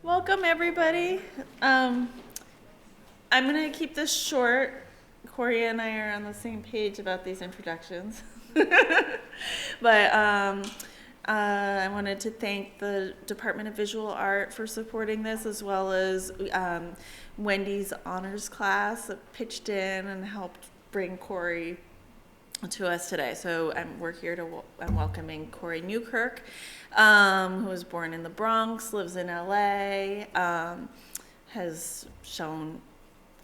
Welcome, everybody. I'm going to keep this short. Kori and I are on the same page about these introductions. But I wanted to thank the Department of Visual Art for supporting this, as well as Wendy's honors class that pitched in and helped bring Kori to us today. So we're here I'm welcoming Kori Newkirk, who was born in the Bronx, lives in LA, has shown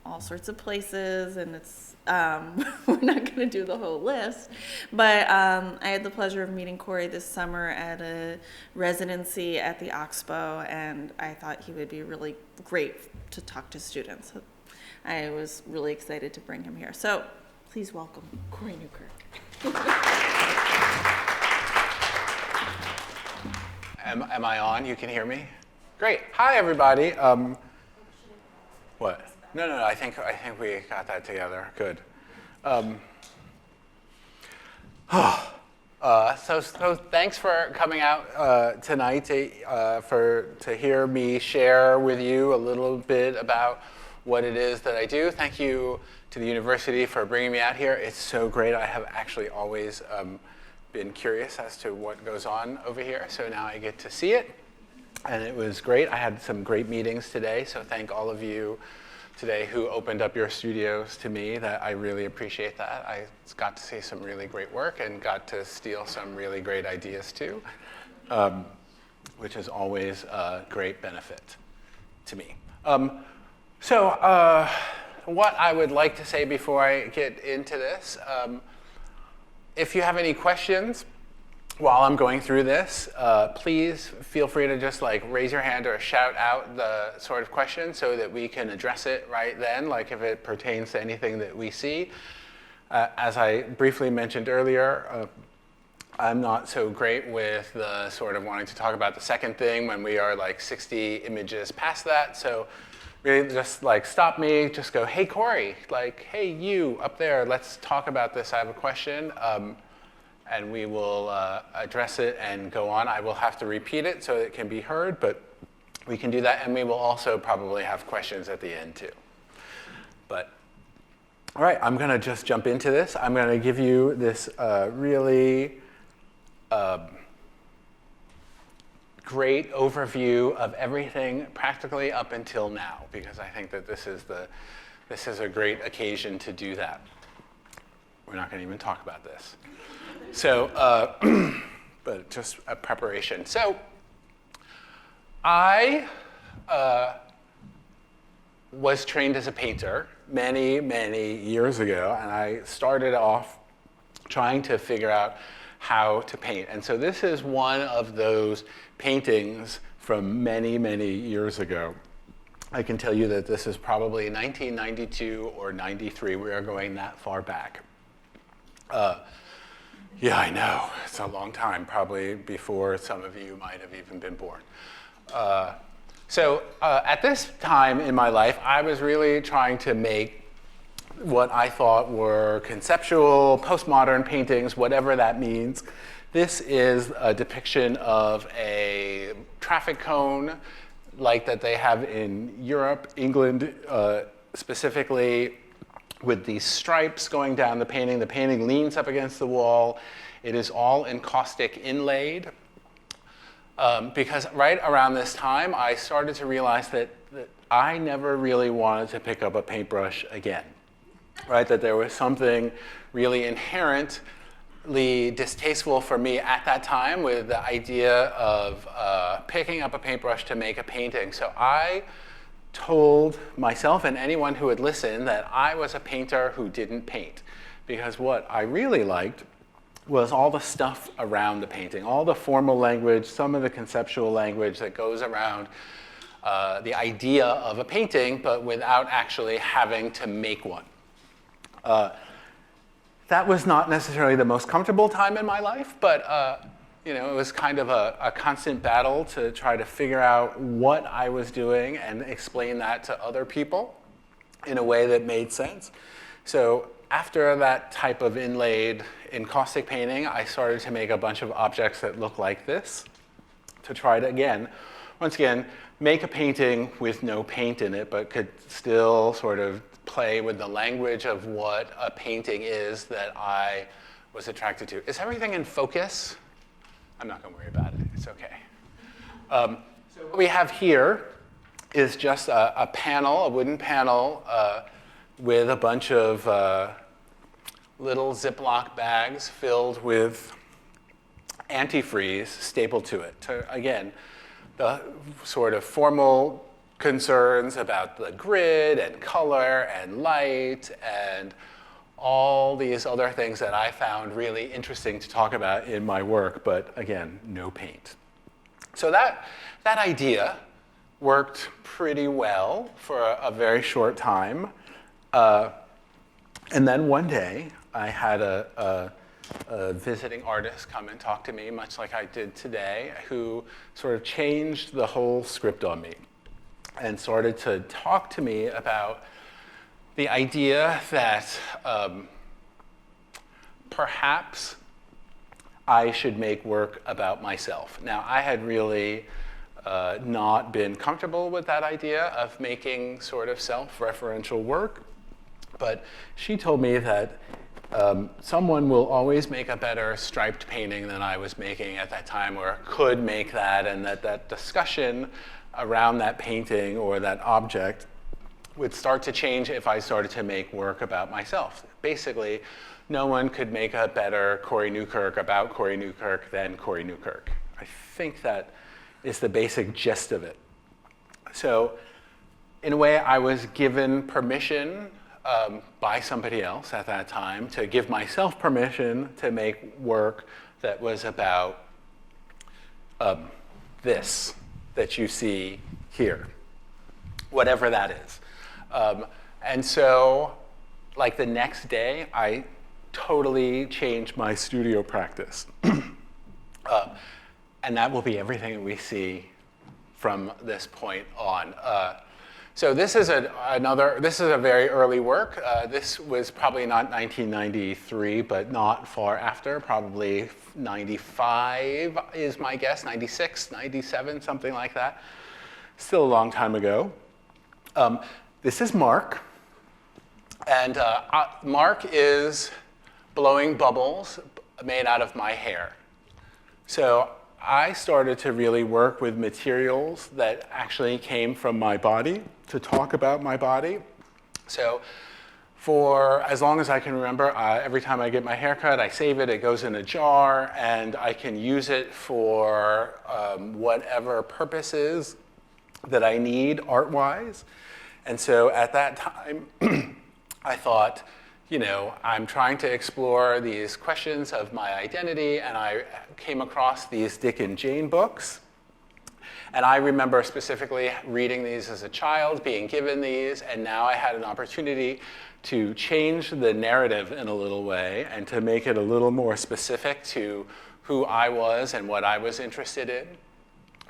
all sorts of places, and it's we're not going to do the whole list, but I had the pleasure of meeting Kori this summer at a residency at the Oxbow, and I thought he would be really great to talk to students. I was really excited to bring him here. So please welcome Kori Newkirk. Am I on? You can hear me? Great. Hi, everybody. What? No. I think we got that together. Good. So thanks for coming out tonight to hear me share with you a little bit about what it is that I do. Thank you to the university for bringing me out here. It's so great. I have actually always been curious as to what goes on over here, so now I get to see it, and it was great. I had some great meetings today, so thank all of you today who opened up your studios to me. That I really appreciate that. I got to see some really great work and got to steal some really great ideas too, which is always a great benefit to me. What I would like to say before I get into this, if you have any questions while I'm going through this, please feel free to just raise your hand or shout out the sort of question so that we can address it right then, like if it pertains to anything that we see. As I briefly mentioned earlier, I'm not so great with the sort of wanting to talk about the second thing when we are 60 images past that. So really just stop me, just go, hey, Kori, hey, you up there, let's talk about this. I have a question. And we will address it and go on. I will have to repeat it so it can be heard, but we can do that. And we will also probably have questions at the end too. But all right, I'm gonna just jump into this. I'm gonna give you this really great overview of everything practically up until now, because I think that this is a great occasion to do that. We're not gonna even talk about this. So, but just a preparation. So, I was trained as a painter many, many years ago, and I started off trying to figure out how to paint. And so this is one of those paintings from many, many years ago. I can tell you that this is probably 1992 or 93. We are going that far back. Yeah, I know. It's a long time, probably before some of you might have even been born. So at this time in my life, I was really trying to make what I thought were conceptual, postmodern paintings, whatever that means. This is a depiction of a traffic cone like that they have in Europe, England specifically, with these stripes going down the painting. The painting leans up against the wall. It is all encaustic inlaid. Because right around this time, I started to realize that I never really wanted to pick up a paintbrush again, right? That there was something really inherently distasteful for me at that time with the idea of picking up a paintbrush to make a painting. So I told myself and anyone who would listen that I was a painter who didn't paint, because what I really liked was all the stuff around the painting, all the formal language, some of the conceptual language that goes around the idea of a painting, but without actually having to make one. That was not necessarily the most comfortable time in my life, but it was kind of a constant battle to try to figure out what I was doing and explain that to other people in a way that made sense. So after that type of inlaid encaustic painting, I started to make a bunch of objects that look like this to try to, again, once again, make a painting with no paint in it, but could still sort of play with the language of what a painting is that I was attracted to. Is everything in focus? I'm not going to worry about it. It's okay. So what we have here is just a panel, a wooden panel, with a bunch of little Ziploc bags filled with antifreeze stapled to it. So again, the sort of formal concerns about the grid and color and light and all these other things that I found really interesting to talk about in my work, but again, no paint. So that idea worked pretty well for a very short time. And then one day, I had a visiting artist come and talk to me, much like I did today, who sort of changed the whole script on me and started to talk to me about the idea that perhaps I should make work about myself. Now, I had really not been comfortable with that idea of making sort of self-referential work, but she told me that someone will always make a better striped painting than I was making at that time, or could make that, and that discussion around that painting or that object would start to change if I started to make work about myself. Basically, no one could make a better Kori Newkirk about Kori Newkirk than Kori Newkirk. I think that is the basic gist of it. So in a way, I was given permission by somebody else at that time to give myself permission to make work that was about this that you see here, whatever that is. And so, like the next day, I totally changed my studio practice. And that will be everything that we see from this point on. So this is a very early work. This was probably not 1993, but not far after, probably 95 is my guess, 96, 97, something like that. Still a long time ago. This is Mark. And Mark is blowing bubbles made out of my hair. So I started to really work with materials that actually came from my body to talk about my body. So for as long as I can remember, every time I get my hair cut, I save it, it goes in a jar, and I can use it for whatever purposes that I need art-wise. And so at that time, I thought, you know, I'm trying to explore these questions of my identity, and I came across these Dick and Jane books. And I remember specifically reading these as a child, being given these, and now I had an opportunity to change the narrative in a little way and to make it a little more specific to who I was and what I was interested in.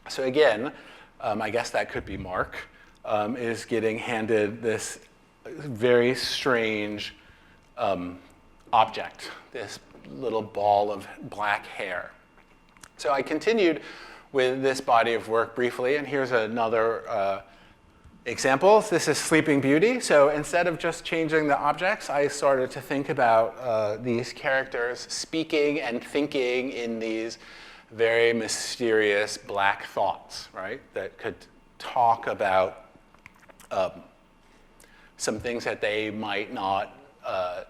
So again, I guess that could be Mark, is getting handed this very strange object, this little ball of black hair. So I continued with this body of work briefly, and here's another example. This is Sleeping Beauty. So instead of just changing the objects, I started to think about these characters speaking and thinking in these very mysterious black thoughts, right? That could talk about some things that they might not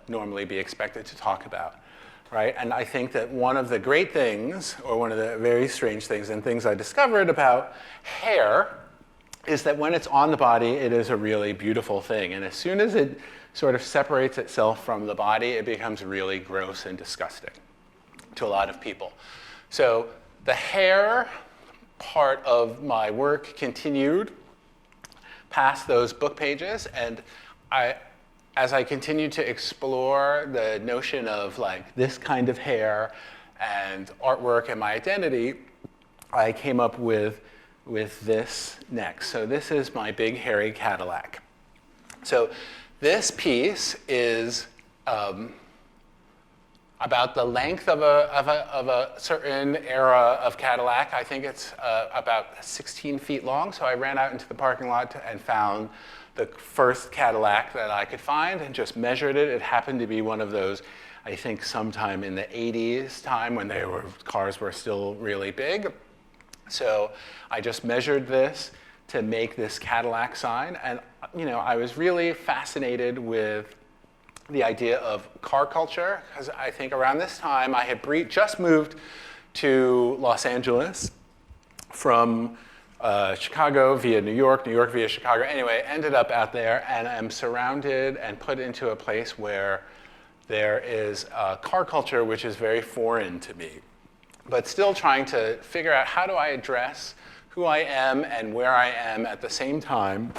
normally be expected to talk about, right? And I think that one of the great things, or one of the very strange things and things I discovered about hair is that when it's on the body, it is a really beautiful thing. And as soon as it sort of separates itself from the body, it becomes really gross and disgusting to a lot of people. So the hair part of my work continued past those book pages, and as I continued to explore the notion of like this kind of hair and artwork and my identity, I came up with this next. So this is my big hairy Cadillac. So this piece is, I about the length of a certain era of Cadillac. I think it's about 16 feet long. So I ran out into the parking lot and found the first Cadillac that I could find and just measured it. It happened to be one of those, I think sometime in the 80s time when cars were still really big. So I just measured this to make this Cadillac sign. And I was really fascinated with the idea of car culture, because I think around this time I had just moved to Los Angeles from Chicago via New York, New York via Chicago. Anyway, ended up out there and am surrounded and put into a place where there is a car culture which is very foreign to me, but still trying to figure out how do I address who I am and where I am at the same time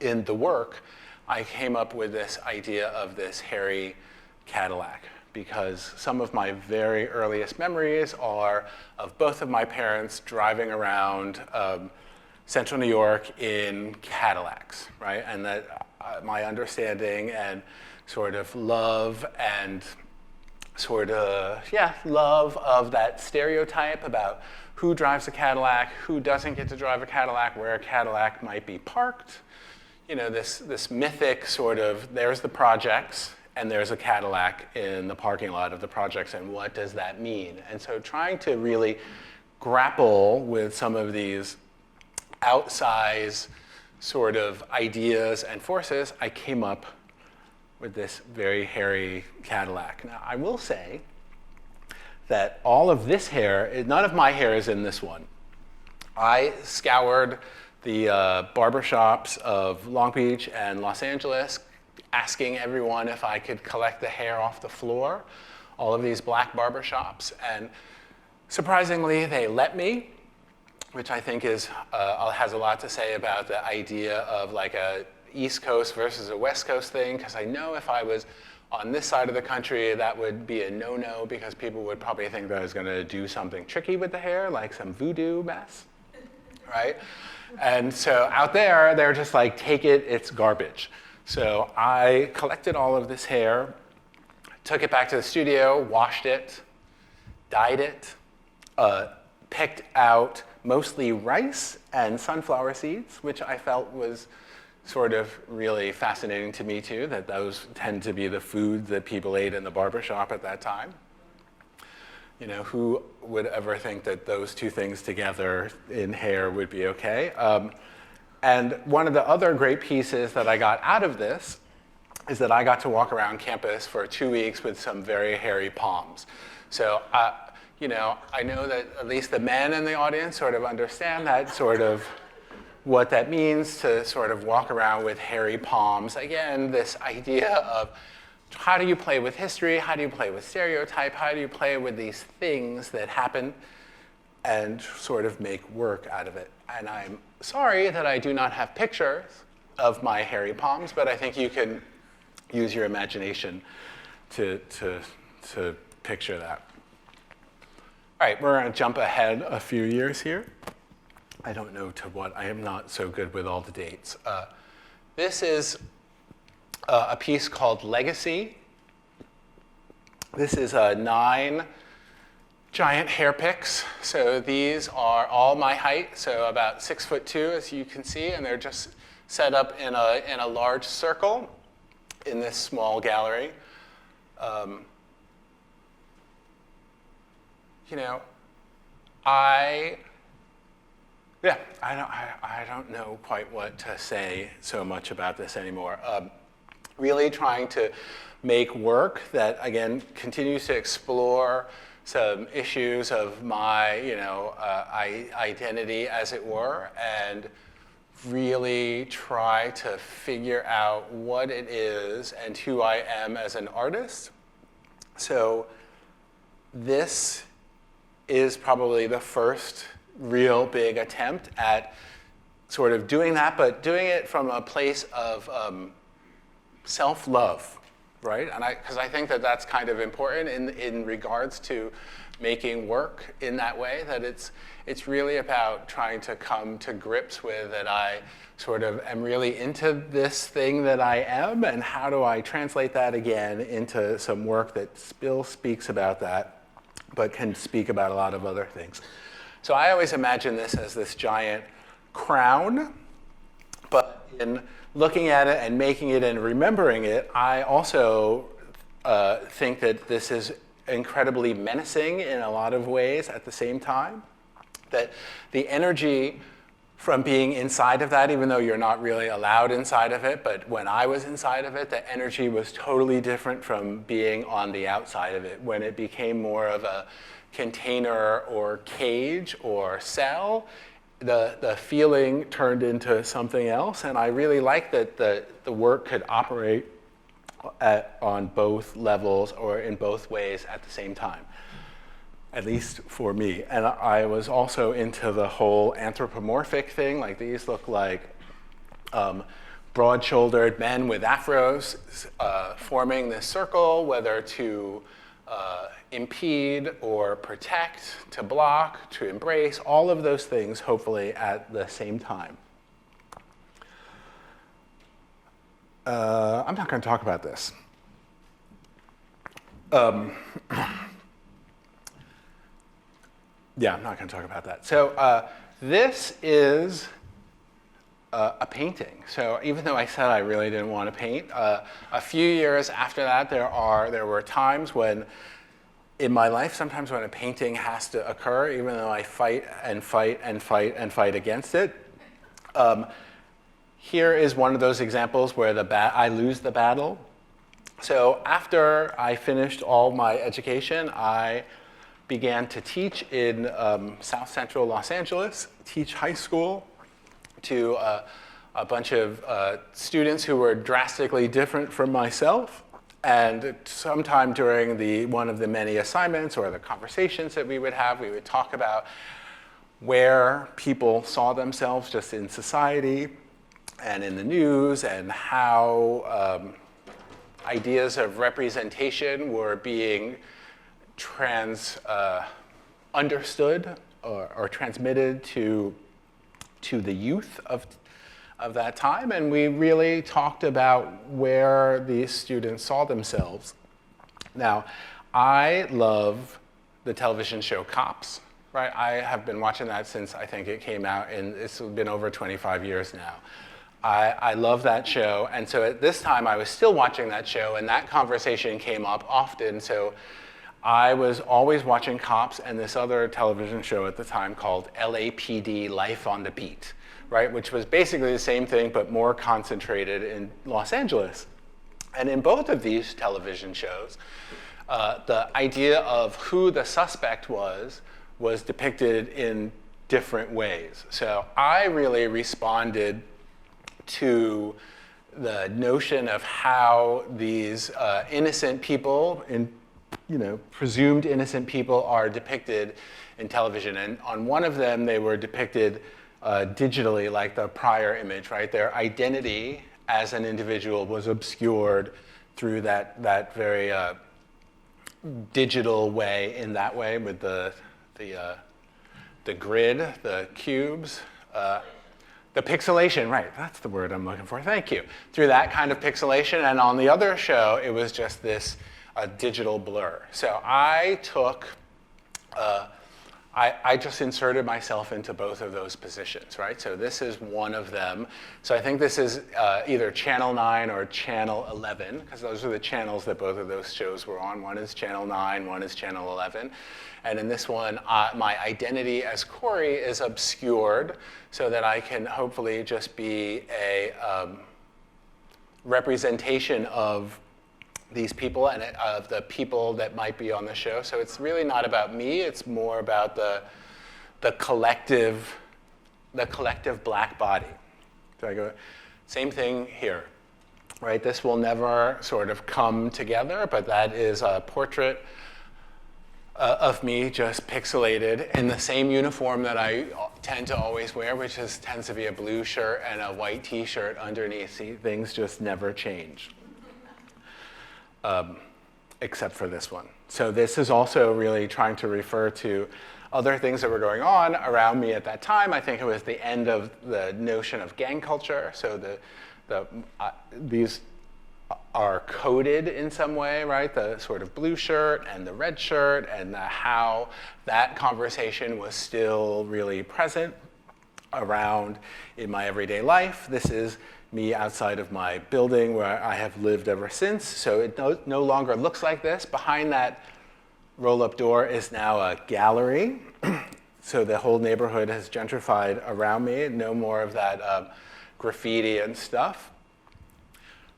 in the work. I came up with this idea of this hairy Cadillac because some of my very earliest memories are of both of my parents driving around central New York in Cadillacs, right? And that my understanding and sort of love and love of that stereotype about who drives a Cadillac, who doesn't get to drive a Cadillac, where a Cadillac might be parked. This mythic sort of, there's the projects, and there's a Cadillac in the parking lot of the projects, and what does that mean? And so trying to really grapple with some of these outsized sort of ideas and forces, I came up with this very hairy Cadillac. Now, I will say that all of this hair, none of my hair is in this one. I scoured the barbershops of Long Beach and Los Angeles, asking everyone if I could collect the hair off the floor, all of these black barbershops. And surprisingly, they let me, which I think has a lot to say about the idea of like a East Coast versus a West Coast thing, because I know if I was on this side of the country, that would be a no-no, because people would probably think that I was going to do something tricky with the hair, like some voodoo mess, right? And so out there, they're just like, take it, it's garbage. So I collected all of this hair, took it back to the studio, washed it, dyed it, picked out mostly rice and sunflower seeds, which I felt was sort of really fascinating to me too, that those tend to be the food that people ate in the barbershop at that time. Who would ever think that those two things together in hair would be okay? And one of the other great pieces that I got out of this is that I got to walk around campus for 2 weeks with some very hairy palms. So, I know that at least the men in the audience sort of understand that sort of what that means to sort of walk around with hairy palms. Again, this idea of how do you play with history? How do you play with stereotype? How do you play with these things that happen and sort of make work out of it? And I'm sorry that I do not have pictures of my hairy palms, but I think you can use your imagination to picture that. All right, we're going to jump ahead a few years here. I don't know to what. I am not so good with all the dates. This is a piece called Legacy. This is 9 giant hair picks. So these are all my height, so about 6'2", as you can see, and they're just set up in a large circle in this small gallery. I don't know quite what to say so much about this anymore. Really trying to make work that, again, continues to explore some issues of my, identity, as it were, and really try to figure out what it is and who I am as an artist. So this is probably the first real big attempt at sort of doing that, but doing it from a place of self-love, right? And because I think that that's kind of important in regards to making work in that way, that it's really about trying to come to grips with that I sort of am really into this thing that I am, and how do I translate that again into some work that still speaks about that, but can speak about a lot of other things. So I always imagine this as this giant crown, but in looking at it and making it and remembering it, I also think that this is incredibly menacing in a lot of ways at the same time. That the energy from being inside of that, even though you're not really allowed inside of it, but when I was inside of it, the energy was totally different from being on the outside of it. When it became more of a container or cage or cell, the feeling turned into something else, and I really like that the work could operate on both levels or in both ways at the same time, at least for me. And I was also into the whole anthropomorphic thing, like these look like broad-shouldered men with afros forming this circle, whether to impede or protect, to block, to embrace, all of those things hopefully at the same time. I'm not going to talk about this. Yeah, I'm not going to talk about that. So this is a painting. So even though I said I really didn't want to paint, a few years after that, there were times when in my life, sometimes when a painting has to occur, even though I fight and fight and fight and fight against it. Here is one of those examples where I lose the battle. So after I finished all my education, I began to teach in South Central Los Angeles, teach high school to a bunch of students who were drastically different from myself. And sometime during one of the many assignments or the conversations that we would have, we would talk about where people saw themselves just in society and in the news, and how ideas of representation were being understood or transmitted to the youth of that time. And we really talked about where these students saw themselves. Now, I love the television show Cops, right? I have been watching that since I think it came out, and it's been over 25 years now. I love that show, and so at this time I was still watching that show, and that conversation came up often. So I was always watching Cops and this other television show at the time called LAPD, Life on the Beat, right? Which was basically the same thing, but more concentrated in Los Angeles. And in both of these television shows, the idea of who the suspect was depicted in different ways. So I really responded to the notion of how these innocent people, presumed innocent people, are depicted in television. And on one of them, they were depicted digitally, like the prior image, right? Their identity as an individual was obscured through that very digital way, in that way, with the grid, the cubes. The pixelation, right, that's the word I'm looking for, thank you. Through that kind of pixelation, and on the other show, it was just this digital blur. So I took, I just inserted myself into both of those positions, right? So this is one of them. So I think this is either Channel 9 or Channel 11, because those are the channels that both of those shows were on. One is Channel 9, one is Channel 11. And in this one, my identity as Kori is obscured so that I can hopefully just be a representation of these people and of the people that might be on the show. So it's really not about me, it's more about the collective black body. So I go, same thing here, right? This will never sort of come together, but that is a portrait of me just pixelated in the same uniform that I tend to always wear, which tends to be a blue shirt and a white t-shirt underneath. See, things just never change. except for this one. So this is also really trying to refer to other things that were going on around me at that time. I think it was the end of the notion of gang culture. So these are coded in some way, right? The sort of blue shirt and the red shirt, and how that conversation was still really present around in my everyday life. This is me outside of my building where I have lived ever since. So it no longer looks like this. Behind that roll-up door is now a gallery. So the whole neighborhood has gentrified around me. No more of that graffiti and stuff.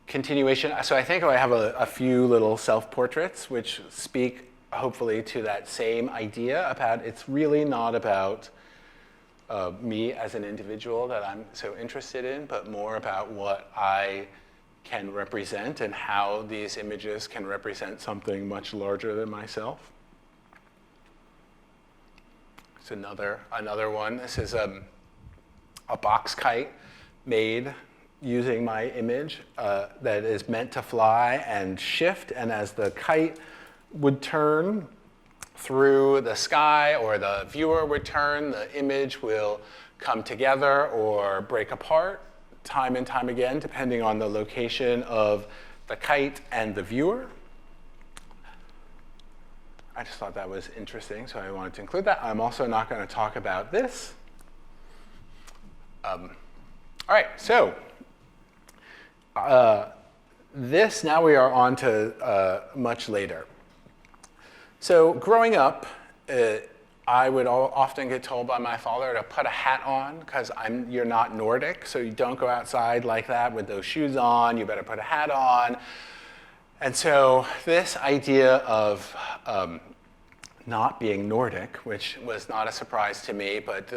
Continuation. So I think I have a few little self-portraits which speak hopefully to that same idea about it's really not about me as an individual that I'm so interested in, but more about what I can represent and how these images can represent something much larger than myself. It's another one. This is a box kite made using my image that is meant to fly and shift, and as the kite would turn through the sky, or the viewer would turn, the image will come together or break apart time and time again, depending on the location of the kite and the viewer. I just thought that was interesting, so I wanted to include that. I'm also not going to talk about this. All right, so this, now we are on to much later. So growing up, I would often get told by my father to put a hat on because you're not Nordic, so you don't go outside like that with those shoes on. You better put a hat on. And so this idea of not being Nordic, which was not a surprise to me, but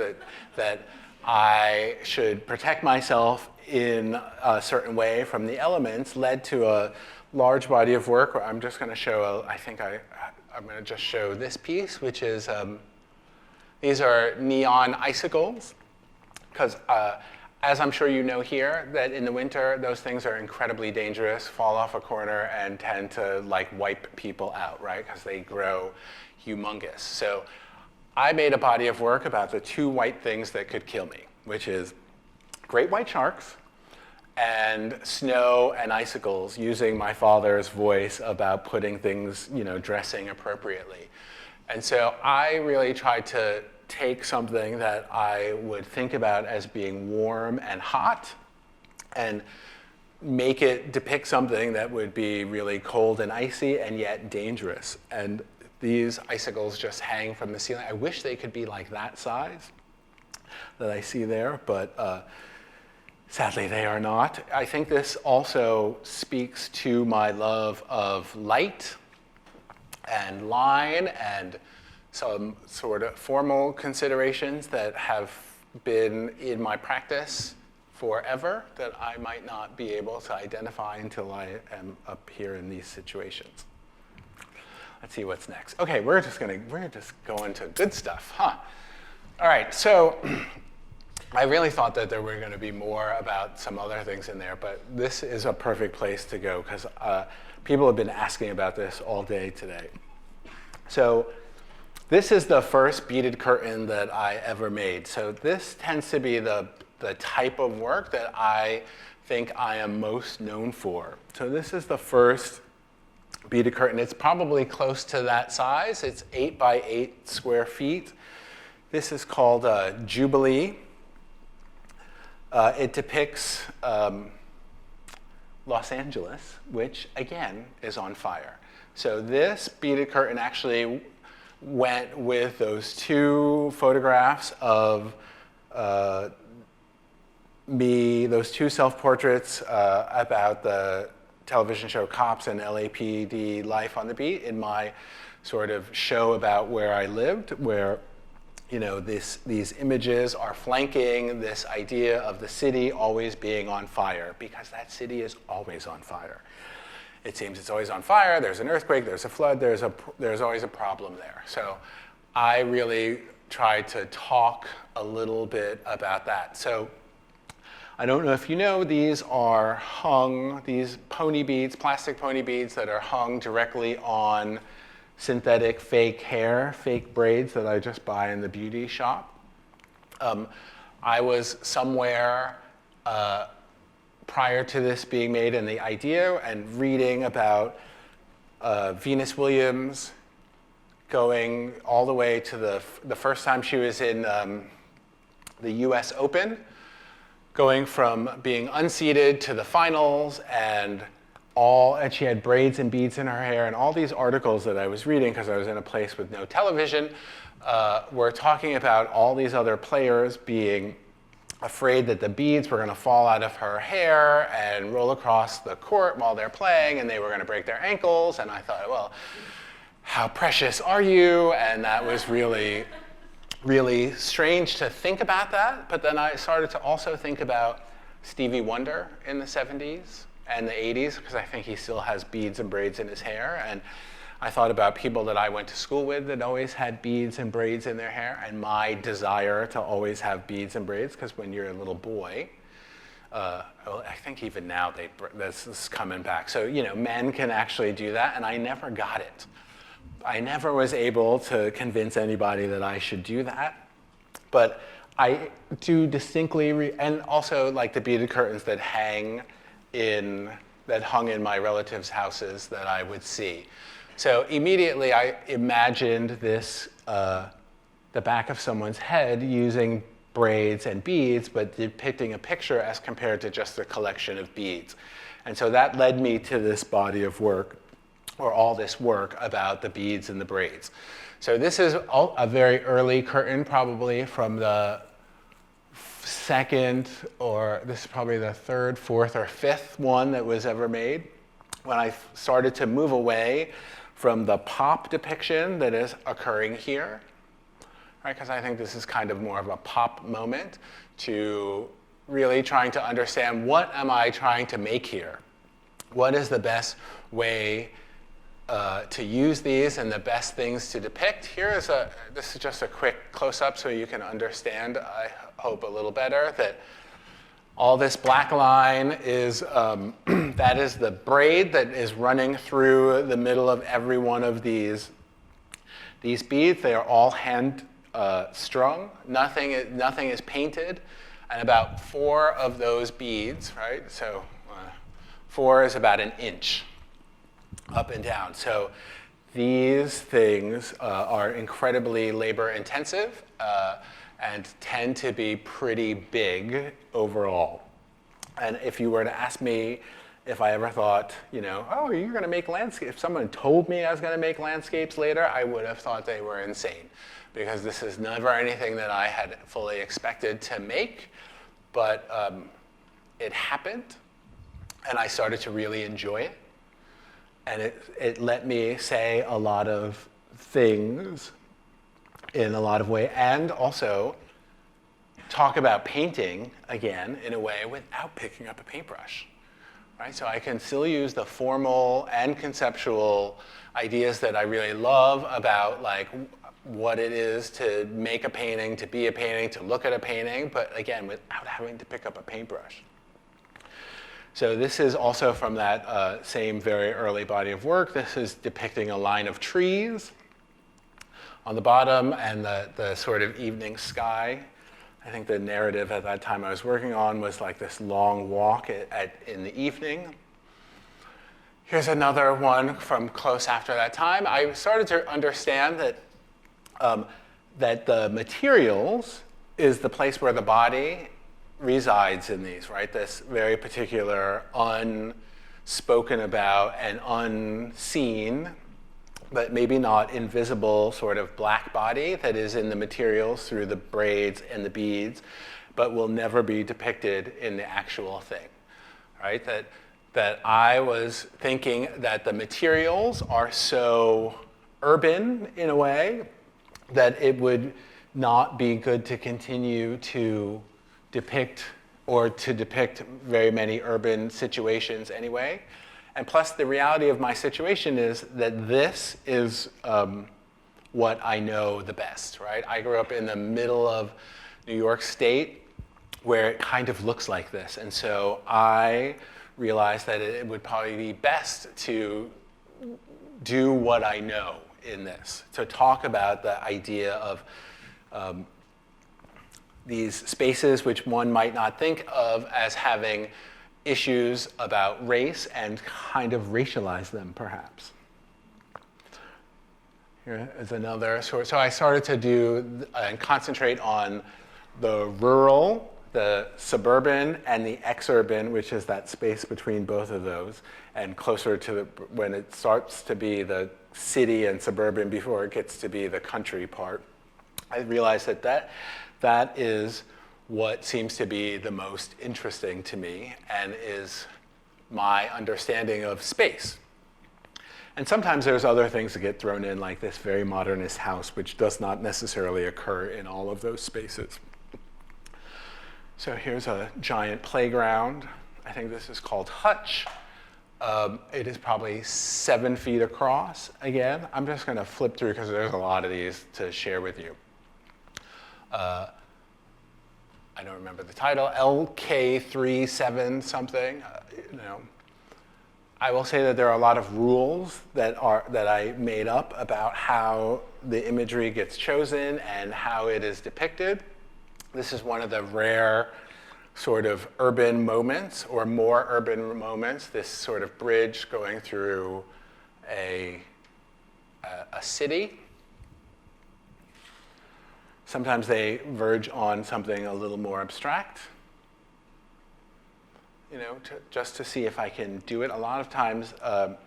that I should protect myself in a certain way from the elements, led to a large body of work where I'm just going to show, I'm going to just show this piece, which is, these are neon icicles, because as I'm sure you know here, that in the winter, those things are incredibly dangerous, fall off a corner, and tend to wipe people out, right? Because they grow humongous. So I made a body of work about the two white things that could kill me, which is great white sharks and snow and icicles, using my father's voice about putting things, dressing appropriately. And so I really tried to take something that I would think about as being warm and hot and make it depict something that would be really cold and icy and yet dangerous. And these icicles just hang from the ceiling. I wish they could be like that size that I see there, but sadly they are not. I think this also speaks to my love of light and line and some sort of formal considerations that have been in my practice forever that I might not be able to identify until I am up here in these situations. Let's see what's next. Okay, we're just going to good stuff, huh? All right, so I really thought that there were going to be more about some other things in there, but this is a perfect place to go because people have been asking about this all day today. So this is the first beaded curtain that I ever made. So this tends to be the type of work that I think I am most known for. So this is the first beaded curtain. It's probably close to that size. It's 8 by 8 square feet. This is called Jubilee. It depicts Los Angeles, which again is on fire. So this beaded curtain actually went with those two photographs of me, those two self-portraits about the television show Cops and LAPD Life on the Beat in my sort of show about where I lived, where these images are flanking this idea of the city always being on fire, because that city is always on fire. It seems it's always on fire. There's an earthquake, there's a flood, there's always a problem there. So I really tried to talk a little bit about that. So I don't know if you know, these are hung, these pony beads, plastic pony beads that are hung directly on synthetic fake hair, fake braids that I just buy in the beauty shop. I was somewhere prior to this being made and the idea and reading about Venus Williams going all the way to the first time she was in the US Open, going from being unseeded to the finals, and she had braids and beads in her hair, and all these articles that I was reading because I was in a place with no television were talking about all these other players being afraid that the beads were going to fall out of her hair and roll across the court while they're playing, and they were going to break their ankles. And I thought, well, how precious are you? And that was really, really strange to think about that. But then I started to also think about Stevie Wonder in the 70s and the 80s, because I think he still has beads and braids in his hair. And I thought about people that I went to school with that always had beads and braids in their hair, and my desire to always have beads and braids, because when you're a little boy, well, I think even now this is coming back. So, you know, men can actually do that, and I never got it. I never was able to convince anybody that I should do that. But I do distinctly, and also like the beaded curtains that hung in my relatives' houses that I would see. So immediately I imagined this, the back of someone's head using braids and beads, but depicting a picture as compared to just a collection of beads. And so that led me to this body of work, or all this work about the beads and the braids. So this is a very early curtain, probably from the second, or this is probably the third, fourth, or fifth one that was ever made, when I started to move away from the pop depiction that is occurring here, right? Because I think this is kind of more of a pop moment, to really trying to understand, what am I trying to make here? What is the best way to use these and the best things to depict? This is just a quick close-up so you can understand, I hope, a little better, that all this black line is, that is the braid that is running through the middle of every one of these beads. They are all hand strung. Nothing is painted. And about 4 of those beads, right? So 4 is about an inch up and down. So these things are incredibly labor intensive and tend to be pretty big overall. And if you were to ask me if I ever thought, you know, oh, you're going to make landscapes, if someone told me I was going to make landscapes later, I would have thought they were insane, because this is never anything that I had fully expected to make. But it happened, and I started to really enjoy it. And it let me say a lot of things in a lot of ways, and also talk about painting again in a way without picking up a paintbrush, right? So I can still use the formal and conceptual ideas that I really love about, like, what it is to make a painting, to be a painting, to look at a painting, but again, without having to pick up a paintbrush. So this is also from that same very early body of work. This is depicting a line of trees on the bottom, and the sort of evening sky. I think the narrative at that time I was working on was like this long walk in the evening. Here's another one from close after that time. I started to understand that the materials is the place where the body resides in these, right? This very particular unspoken about and unseen, but maybe not invisible, sort of black body that is in the materials through the braids and the beads, but will never be depicted in the actual thing, right? That I was thinking that the materials are so urban in a way that it would not be good to continue to depict very many urban situations anyway. And plus, the reality of my situation is that this is what I know the best, right? I grew up in the middle of New York State, where it kind of looks like this. And so I realized that it would probably be best to do what I know in this, to talk about the idea of these spaces which one might not think of as having issues about race and kind of racialize them, perhaps. Here is another sort. So I started to do and concentrate on the rural, the suburban, and the exurban, which is that space between both of those, and closer to when it starts to be the city and suburban before it gets to be the country part. I realized that is what seems to be the most interesting to me and is my understanding of space. And sometimes there's other things that get thrown in, like this very modernist house, which does not necessarily occur in all of those spaces. So here's a giant playground. I think this is called Hutch. It is probably 7 feet across. Again, I'm just going to flip through because there's a lot of these to share with you. I don't remember the title, LK37 something. I will say that there are a lot of rules that I made up about how the imagery gets chosen and how it is depicted. This is one of the rare sort of urban moments, or more urban moments, this sort of bridge going through a city. Sometimes they verge on something a little more abstract, just to see if I can do it. A lot of times I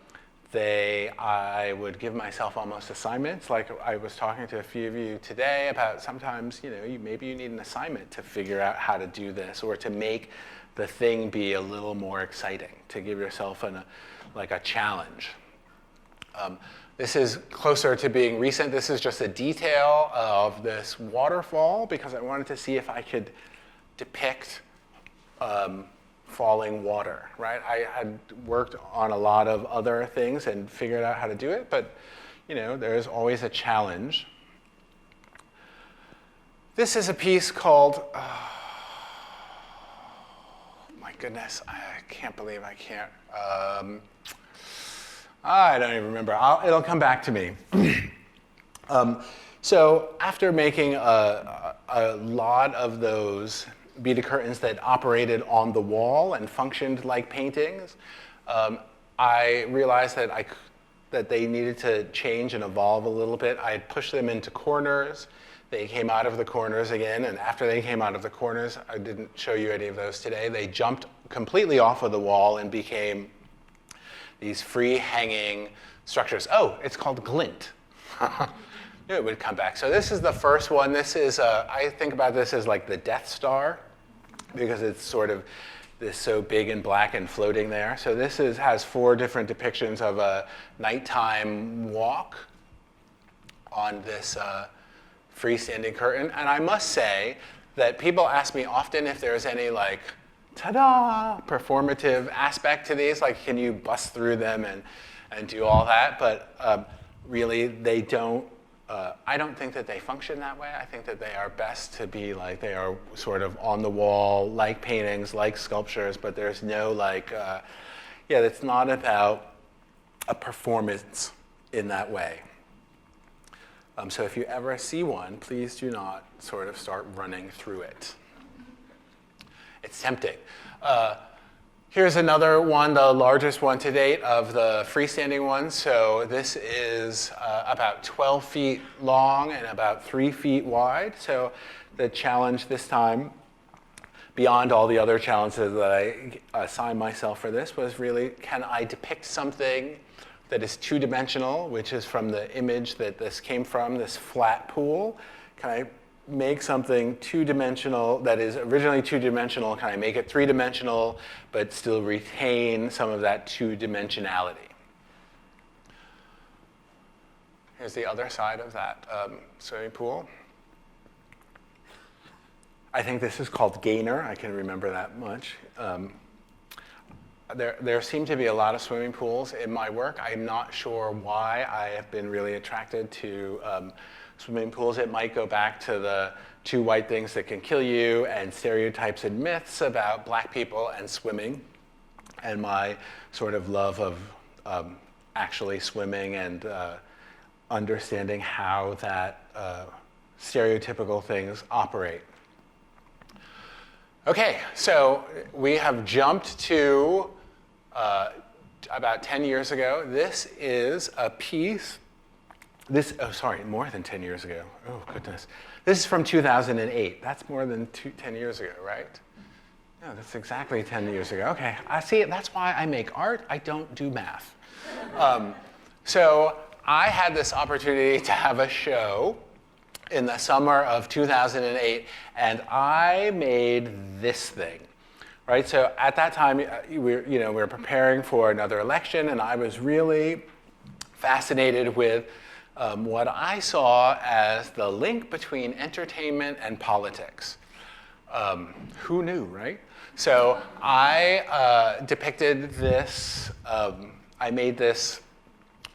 would give myself almost assignments, like I was talking to a few of you today about sometimes, maybe you need an assignment to figure out how to do this, or to make the thing be a little more exciting, to give yourself a challenge. This is closer to being recent. This is just a detail of this waterfall because I wanted to see if I could depict falling water, right? I had worked on a lot of other things and figured out how to do it, but there's always a challenge. This is a piece called, oh my goodness, I can't believe I can't. I don't even remember. It'll come back to me. So after making a lot of those beaded curtains that operated on the wall and functioned like paintings, I realized that they needed to change and evolve a little bit. I had pushed them into corners. They came out of the corners again, and after they came out of the corners, I didn't show you any of those today, they jumped completely off of the wall and became these free hanging structures. Oh, it's called Glint. Knew it would come back. So this is the first one. This is, I think about this as like the Death Star, because it's sort of this so big and black and floating there. So this has 4 different depictions of a nighttime walk on this freestanding curtain. And I must say that people ask me often if there's any ta-da, performative aspect to these, like can you bust through them and do all that? But really, they don't. I don't think that they function that way. I think that they are best to be they are sort of on the wall, like paintings, like sculptures, but there's no it's not about a performance in that way. So if you ever see one, please do not sort of start running through it. It's tempting. Here's another one, the largest one to date of the freestanding ones. So this is about 12 feet long and about 3 feet wide. So the challenge this time, beyond all the other challenges that I assigned myself for this, was really, can I depict something that is two-dimensional, which is from the image that this came from, this flat pool? Can I make something two-dimensional that is originally two-dimensional? Can I make it three-dimensional but still retain some of that two-dimensionality? Here's the other side of that swimming pool. I think this is called Gainer. I can remember that much. There seem to be a lot of swimming pools in my work. I'm not sure why I have been really attracted to swimming pools. It might go back to the 2 white things that can kill you and stereotypes and myths about black people and swimming, and my sort of love of actually swimming and understanding how that stereotypical things operate. Okay, so we have jumped to about 10 years ago. This is a piece, more than 10 years ago. Oh, goodness. This is from 2008. That's more than 10 years ago, right? No, that's exactly 10 years ago. Okay, I see. That's why I make art. I don't do math. So I had this opportunity to have a show in the summer of 2008, and I made this thing, right? So at that time, we were preparing for another election, and I was really fascinated with what I saw as the link between entertainment and politics. Who knew, right? So I depicted this, I made this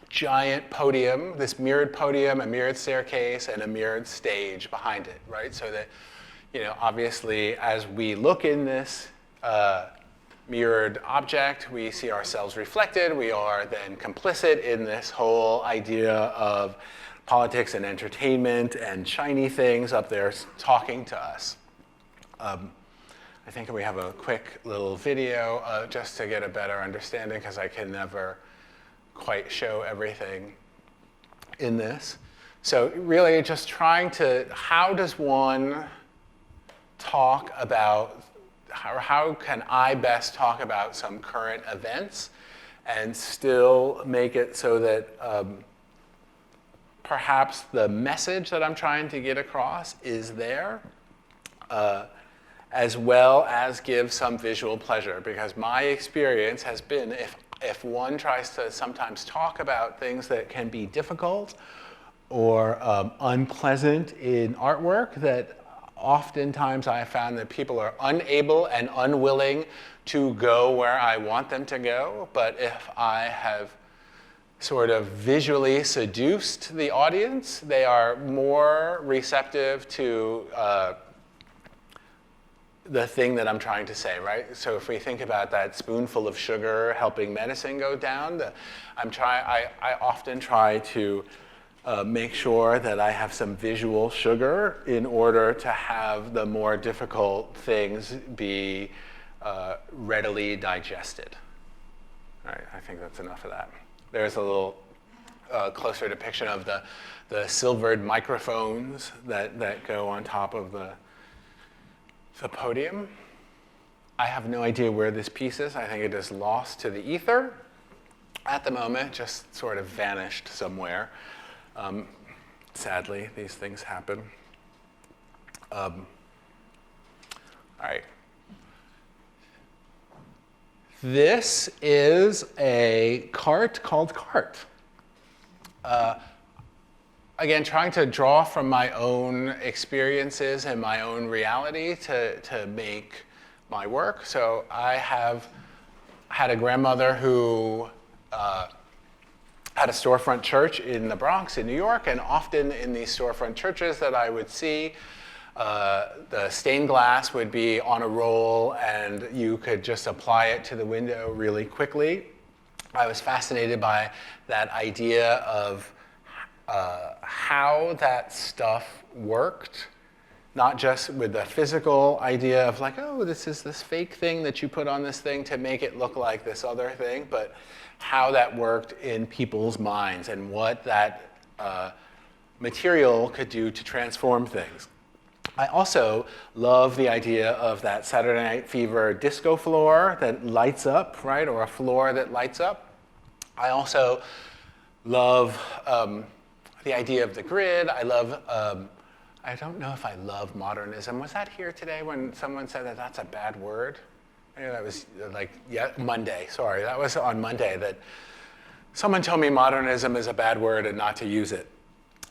giant podium, this mirrored podium, a mirrored staircase, and a mirrored stage behind it, right? So that, obviously, as we look in this mirrored object, we see ourselves reflected. We are then complicit in this whole idea of politics and entertainment and shiny things up there talking to us. I think we have a quick little video just to get a better understanding, because I can never quite show everything in this. So really just trying to, how does one talk about, how can I best talk about some current events and still make it so that perhaps the message that I'm trying to get across is there, as well as give some visual pleasure. Because my experience has been, if one tries to sometimes talk about things that can be difficult or unpleasant in artwork, that oftentimes I have found that people are unable and unwilling to go where I want them to go. But if I have sort of visually seduced the audience, they are more receptive to the thing that I'm trying to say, right? So if we think about that spoonful of sugar helping medicine go down, I often try to make sure that I have some visual sugar in order to have the more difficult things be readily digested. All right, I think that's enough of that. There's a little closer depiction of the silvered microphones that go on top of the podium. I have no idea where this piece is. I think it is lost to the ether at the moment, just sort of vanished somewhere. Sadly, these things happen. All right. This is a cart called Cart. Again, trying to draw from my own experiences and my own reality to make my work. So I have had a grandmother who had a storefront church in the Bronx in New York, and often in these storefront churches that I would see, the stained glass would be on a roll and you could just apply it to the window really quickly. I was fascinated by that idea of how that stuff worked, not just with the physical idea of like, oh, this is this fake thing that you put on this thing to make it look like this other thing, but how that worked in people's minds and what that material could do to transform things. I also love the idea of that Saturday Night Fever disco floor that lights up, right, or a floor that lights up. I also love the idea of the grid. I love, I don't know if I love modernism. Was that here today when someone said that that's a bad word? Maybe that was Monday, sorry. That was on Monday that someone told me modernism is a bad word and not to use it.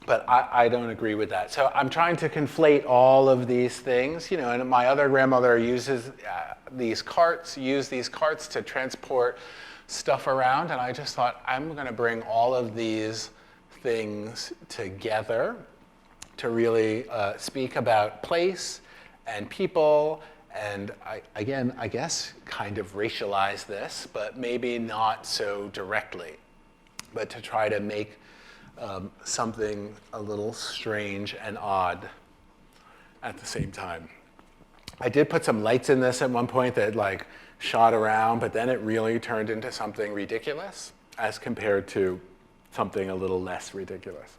But I don't agree with that. So I'm trying to conflate all of these things, and my other grandmother uses these carts to transport stuff around, and I just thought, I'm gonna bring all of these things together to really speak about place and people, and I guess kind of racialize this, but maybe not so directly, but to try to make something a little strange and odd at the same time. I did put some lights in this at one point that like shot around, but then it really turned into something ridiculous as compared to something a little less ridiculous.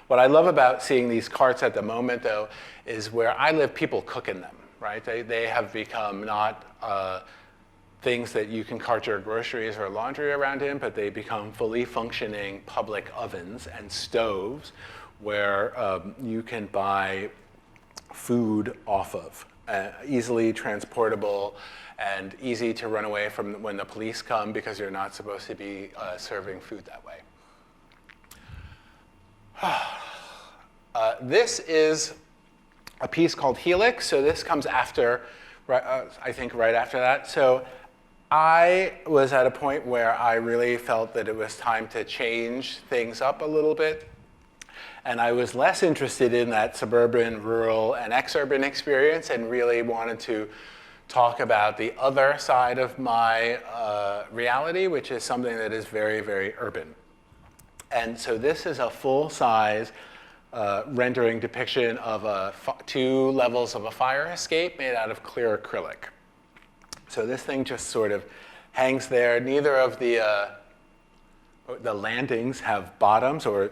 What I love about seeing these carts at the moment, though, is where I live, people cook in them, right? They have become not things that you can cart your groceries or laundry around in, but they become fully functioning public ovens and stoves where you can buy food off of, easily transportable and easy to run away from when the police come because you're not supposed to be serving food that way. This is a piece called Helix, so this comes after, I think right after that. So I was at a point where I really felt that it was time to change things up a little bit. And I was less interested in that suburban, rural, and exurban experience and really wanted to talk about the other side of my reality, which is something that is very, very urban. And so this is a full-size rendering depiction of 2 levels of a fire escape made out of clear acrylic. So this thing just sort of hangs there. Neither of the landings have bottoms or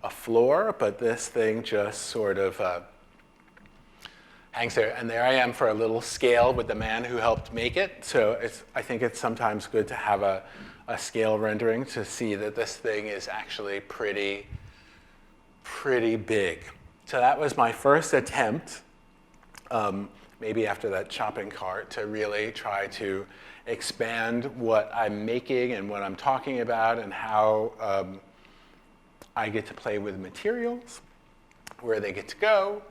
a floor, but this thing just sort of hangs there. And there I am for a little scale with the man who helped make it. So I think it's sometimes good to have a scale rendering to see that this thing is actually pretty big. So that was my first attempt, maybe after that shopping cart, to really try to expand what I'm making and what I'm talking about and how I get to play with materials, where they get to go.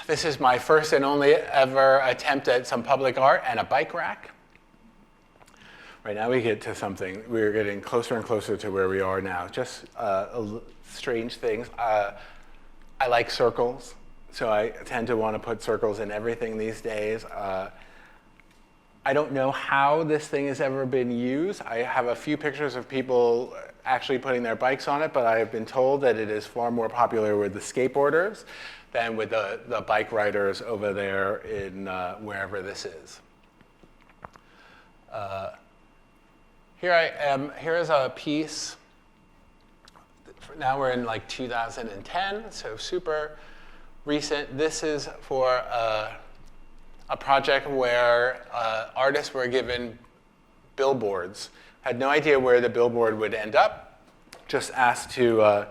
This is my first and only ever attempt at some public art and a bike rack. Right now we get to something, we're getting closer and closer to where we are now. Just strange things. I like circles, so I tend to want to put circles in everything these days. I don't know how this thing has ever been used. I have a few pictures of people actually putting their bikes on it, but I have been told that it is far more popular with the skateboarders than with the bike riders over there in wherever this is. Here I am. Here is a piece. Now we're in like 2010, so super recent. This is for a project where artists were given billboards. Had no idea where the billboard would end up. Just asked to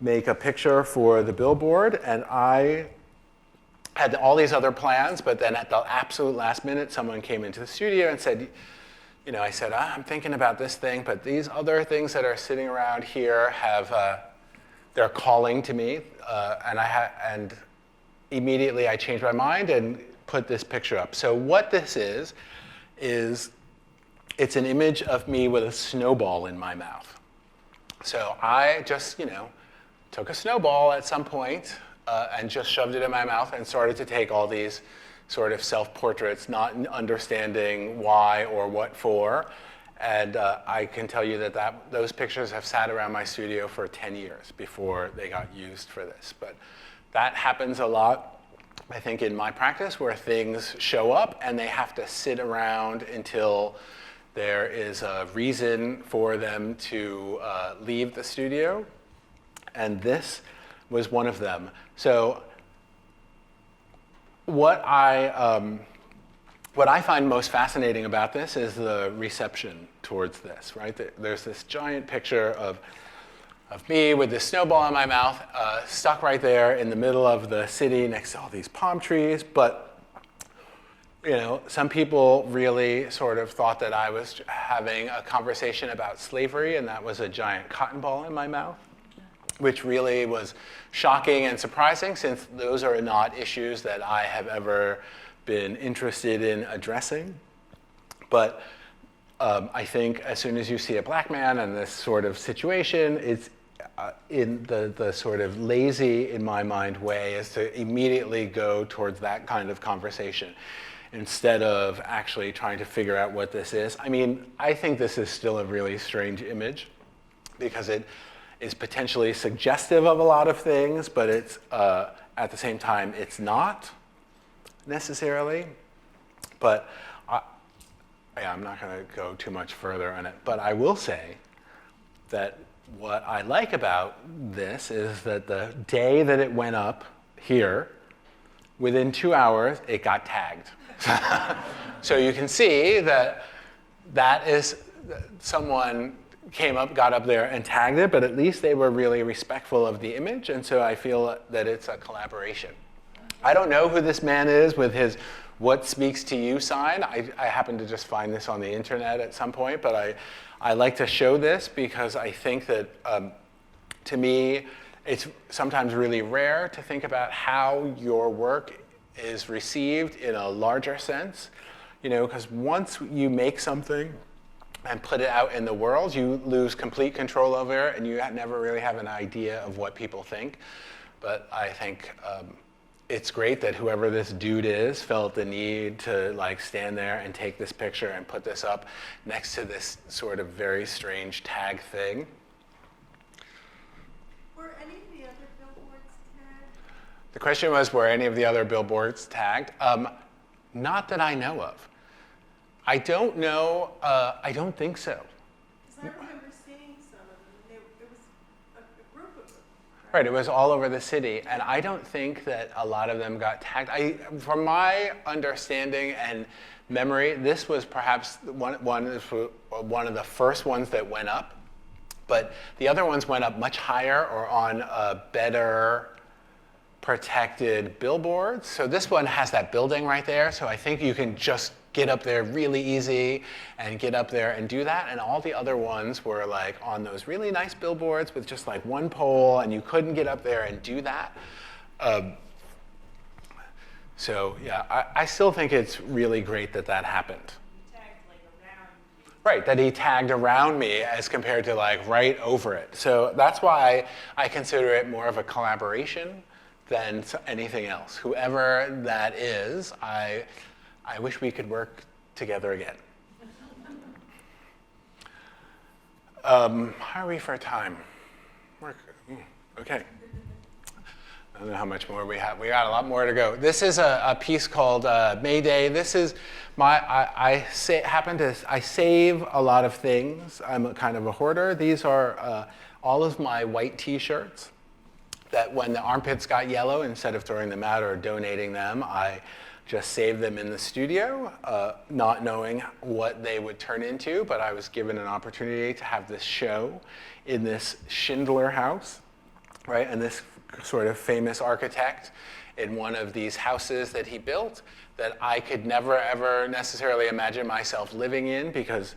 make a picture for the billboard, and I had all these other plans, but then at the absolute last minute, someone came into the studio and said, you know, I said, I'm thinking about this thing, but these other things that are sitting around here have, they're calling to me, and immediately I changed my mind and put this picture up. So what this is it's an image of me with a snowball in my mouth. So I just, took a snowball at some point and just shoved it in my mouth and started to take all these sort of self-portraits, not understanding why or what for. And I can tell you that those pictures have sat around my studio for 10 years before they got used for this. But that happens a lot, I think, in my practice, where things show up and they have to sit around until there is a reason for them to leave the studio. And this was one of them. So what I find most fascinating about this is the reception towards this, right? There's this giant picture of me with this snowball in my mouth, stuck right there in the middle of the city next to all these palm trees. But, some people really sort of thought that I was having a conversation about slavery, and that was a giant cotton ball in my mouth, which really was shocking and surprising, since those are not issues that I have ever been interested in addressing. But I think as soon as you see a black man in this sort of situation, it's in the sort of lazy, in my mind, way is to immediately go towards that kind of conversation instead of actually trying to figure out what this is. I mean, I think this is still a really strange image because it is potentially suggestive of a lot of things, but it's at the same time, it's not necessarily. But I'm not going to go too much further on it. But I will say that what I like about this is that the day that it went up here, within 2 hours, it got tagged. So you can see that is someone came up, got up there and tagged it, but at least they were really respectful of the image, and so I feel that it's a collaboration. I don't know who this man is with his "What Speaks to You" sign. I happened to just find this on the internet at some point, but I like to show this because I think that, to me, it's sometimes really rare to think about how your work is received in a larger sense, because once you make something and put it out in the world, you lose complete control over it, and you never really have an idea of what people think. But I think it's great that whoever this dude is felt the need to stand there and take this picture and put this up next to this sort of very strange tag thing. Were any of the other billboards tagged? The question was, were any of the other billboards tagged? Not that I know of. I don't know. I don't think so. Because I remember seeing some of them, and it was a group of them. Right, it was all over the city, and I don't think that a lot of them got tagged. From my understanding and memory, this was perhaps one of the first ones that went up, but the other ones went up much higher or on better protected billboards. So this one has that building right there, so I think you can just get up there really easy and get up there and do that. And all the other ones were on those really nice billboards with just one pole, and you couldn't get up there and do that. So yeah, I still think it's really great that happened. Tagged around you. Right, that he tagged around me as compared to right over it. So that's why I consider it more of a collaboration than anything else. Whoever that is, I wish we could work together again. How are we for time? Okay. I don't know how much more we have. We got a lot more to go. This is a piece called Mayday. This is I save a lot of things. I'm a kind of a hoarder. These are all of my white T-shirts that when the armpits got yellow, instead of throwing them out or donating them, I just saved them in the studio, not knowing what they would turn into, but I was given an opportunity to have this show in this Schindler house, right? And this sort of famous architect in one of these houses that he built that I could never, ever necessarily imagine myself living in, because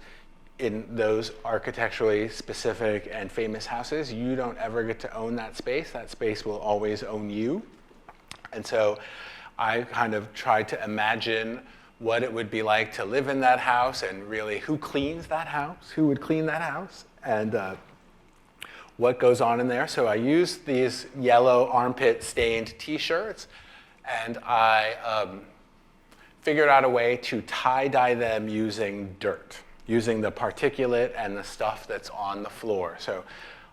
in those architecturally specific and famous houses, you don't ever get to own that space. That space will always own you. And so I kind of tried to imagine what it would be like to live in that house, and really who cleans that house, who would clean that house, and what goes on in there. So I used these yellow armpit stained T-shirts, and I figured out a way to tie-dye them using dirt, using the particulate and the stuff that's on the floor. So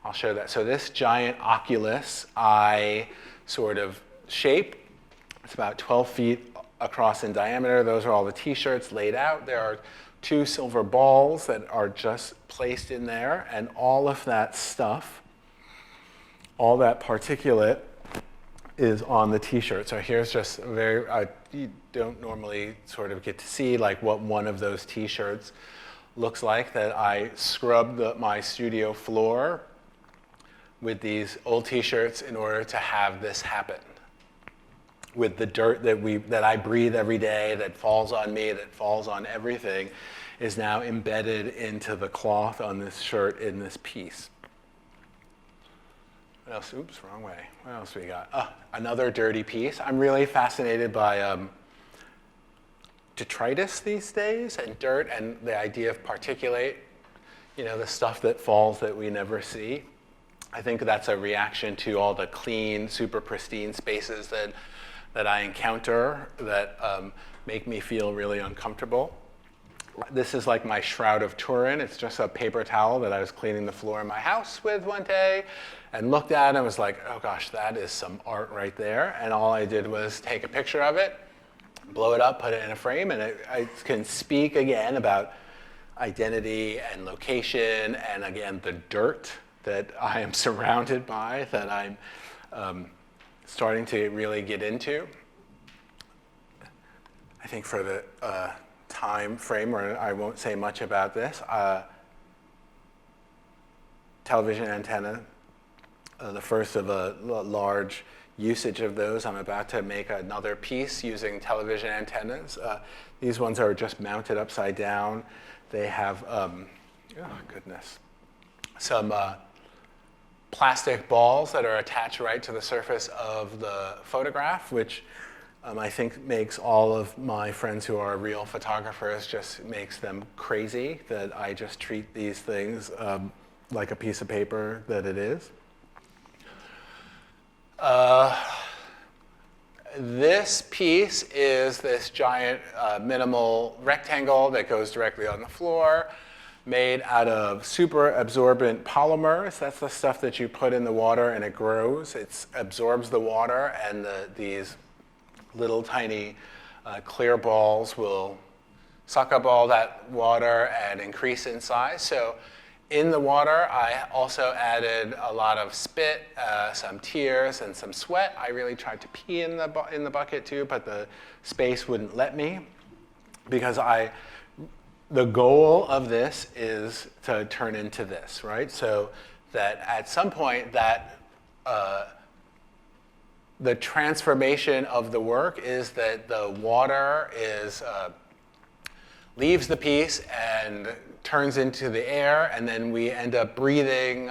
I'll show that. So this giant oculus I sort of shaped. It's about 12 feet across in diameter. Those are all the T-shirts laid out. There are 2 silver balls that are just placed in there, and all of that stuff, all that particulate is on the T-shirt. So here's just a very, you don't normally sort of get to see what one of those T-shirts looks like, that I scrubbed my studio floor with these old T-shirts in order to have this happen. With the dirt that I breathe every day, that falls on me, that falls on everything, is now embedded into the cloth on this shirt in this piece. What else? Oops, wrong way. What else we got? Another dirty piece. I'm really fascinated by detritus these days, and dirt, and the idea of particulate, the stuff that falls that we never see. I think that's a reaction to all the clean, super pristine spaces that I encounter that make me feel really uncomfortable. This is like my Shroud of Turin. It's just a paper towel that I was cleaning the floor in my house with one day and looked at and was like, oh gosh, that is some art right there. And all I did was take a picture of it, blow it up, put it in a frame, and I can speak again about identity and location and again the dirt that I am surrounded by, that I'm starting to really get into. I think for the time frame, or I won't say much about this, television antenna, the first of a large usage of those. I'm about to make another piece using television antennas. These ones are just mounted upside down. They have, some plastic balls that are attached right to the surface of the photograph, which I think makes all of my friends who are real photographers, just makes them crazy that I just treat these things like a piece of paper that it is. This piece is this giant minimal rectangle that goes directly on the floor, made out of super absorbent polymers. That's the stuff that you put in the water and it grows. It absorbs the water, and these little tiny clear balls will suck up all that water and increase in size. So in the water, I also added a lot of spit, some tears, and some sweat. I really tried to pee in the bucket too, but the space wouldn't let me, because the goal of this is to turn into this, right? So that at some point that the transformation of the work is that the water leaves the piece and turns into the air, and then we end up breathing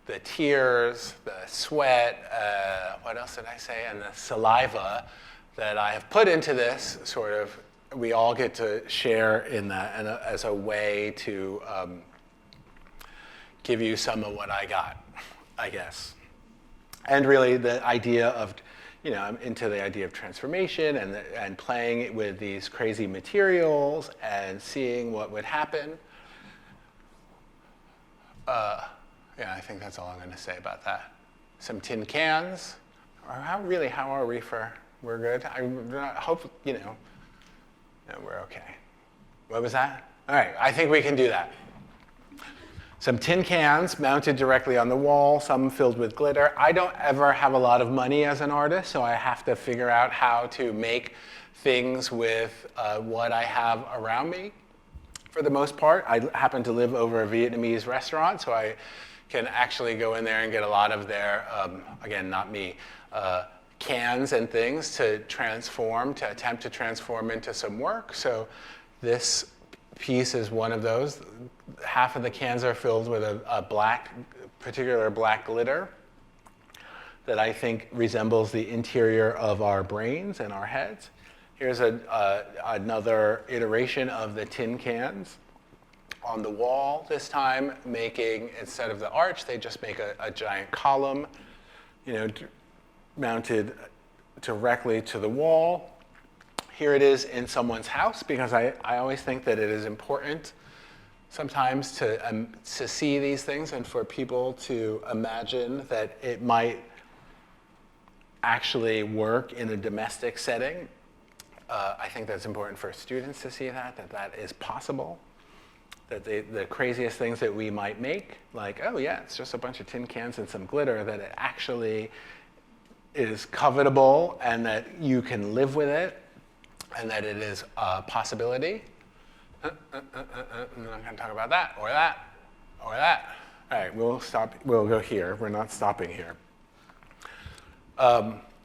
the tears, the sweat, what else did I say, and the saliva that I have put into this sort of. We all get to share in that, and as a way to give you some of what I got, I guess. And really the idea of, I'm into the idea of transformation and playing with these crazy materials and seeing what would happen. I think that's all I'm going to say about that. Some tin cans. How are we we're good? I hope, no, we're okay. What was that? All right, I think we can do that. Some tin cans mounted directly on the wall, some filled with glitter. I don't ever have a lot of money as an artist, so I have to figure out how to make things with what I have around me. For the most part, I happen to live over a Vietnamese restaurant, so I can actually go in there and get a lot of their, again, not me, cans and things to attempt to transform into some work. So this piece is one of those. Half of the cans are filled with a particular black glitter that I think resembles the interior of our brains and our heads. Here's another iteration of the tin cans on the wall, this time making, instead of the arch, they just make a giant column, mounted directly to the wall. Here it is in someone's house, because I always think that it is important sometimes to see these things and for people to imagine that it might actually work in a domestic setting. I think that's important for students to see that is possible. That the craziest things that we might make, like, oh yeah, it's just a bunch of tin cans and some glitter, that it actually is covetable and that you can live with it and that it is a possibility. I'm not going to talk about that or that or that. All right, we'll stop. We'll go here. We're not stopping here.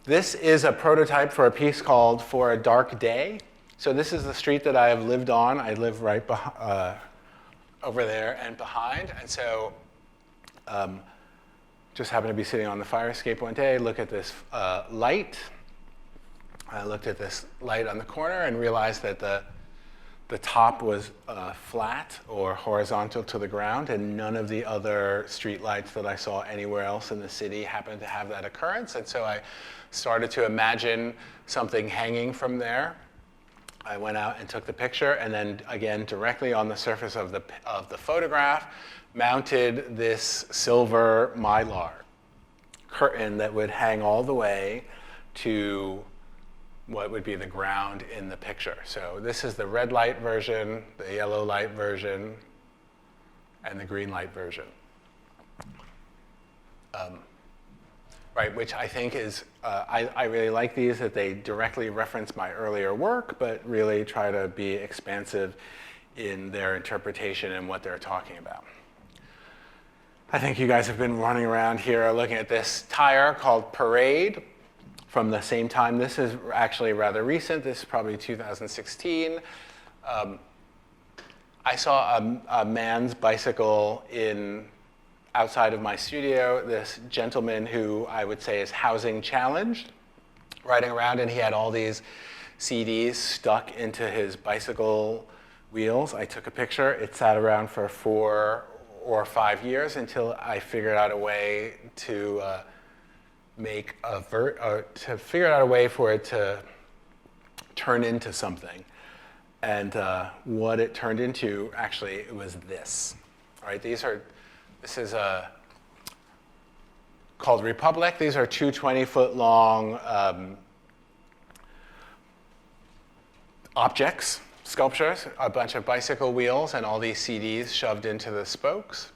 This is a prototype for a piece called For a Dark Day. So this is the street that I have lived on. I live right over there and behind. And so just happened to be sitting on the fire escape one day, look at this light. I looked at this light on the corner and realized that the top was flat or horizontal to the ground, and none of the other streetlights that I saw anywhere else in the city happened to have that occurrence. And so I started to imagine something hanging from there. I went out and took the picture, and then again, directly on the surface of the photograph, mounted this silver mylar curtain that would hang all the way to what would be the ground in the picture. So this is the red light version, the yellow light version, and the green light version. Right, which I think is, I really like these, that they directly reference my earlier work, but really try to be expansive in their interpretation and what they're talking about. I think you guys have been running around here looking at this tire called Parade from the same time. This is actually rather recent. This is probably 2016. I saw a man's bicycle outside of my studio, this gentleman who I would say is housing challenged, riding around, and he had all these CDs stuck into his bicycle wheels. I took a picture. It sat around for 4 or 5 years until I figured out a way to figure out a way for it to turn into something. And what it turned into, actually, it was this. All right, this is called Republic. These are two 20-foot long objects, sculptures, a bunch of bicycle wheels and all these CDs shoved into the spokes.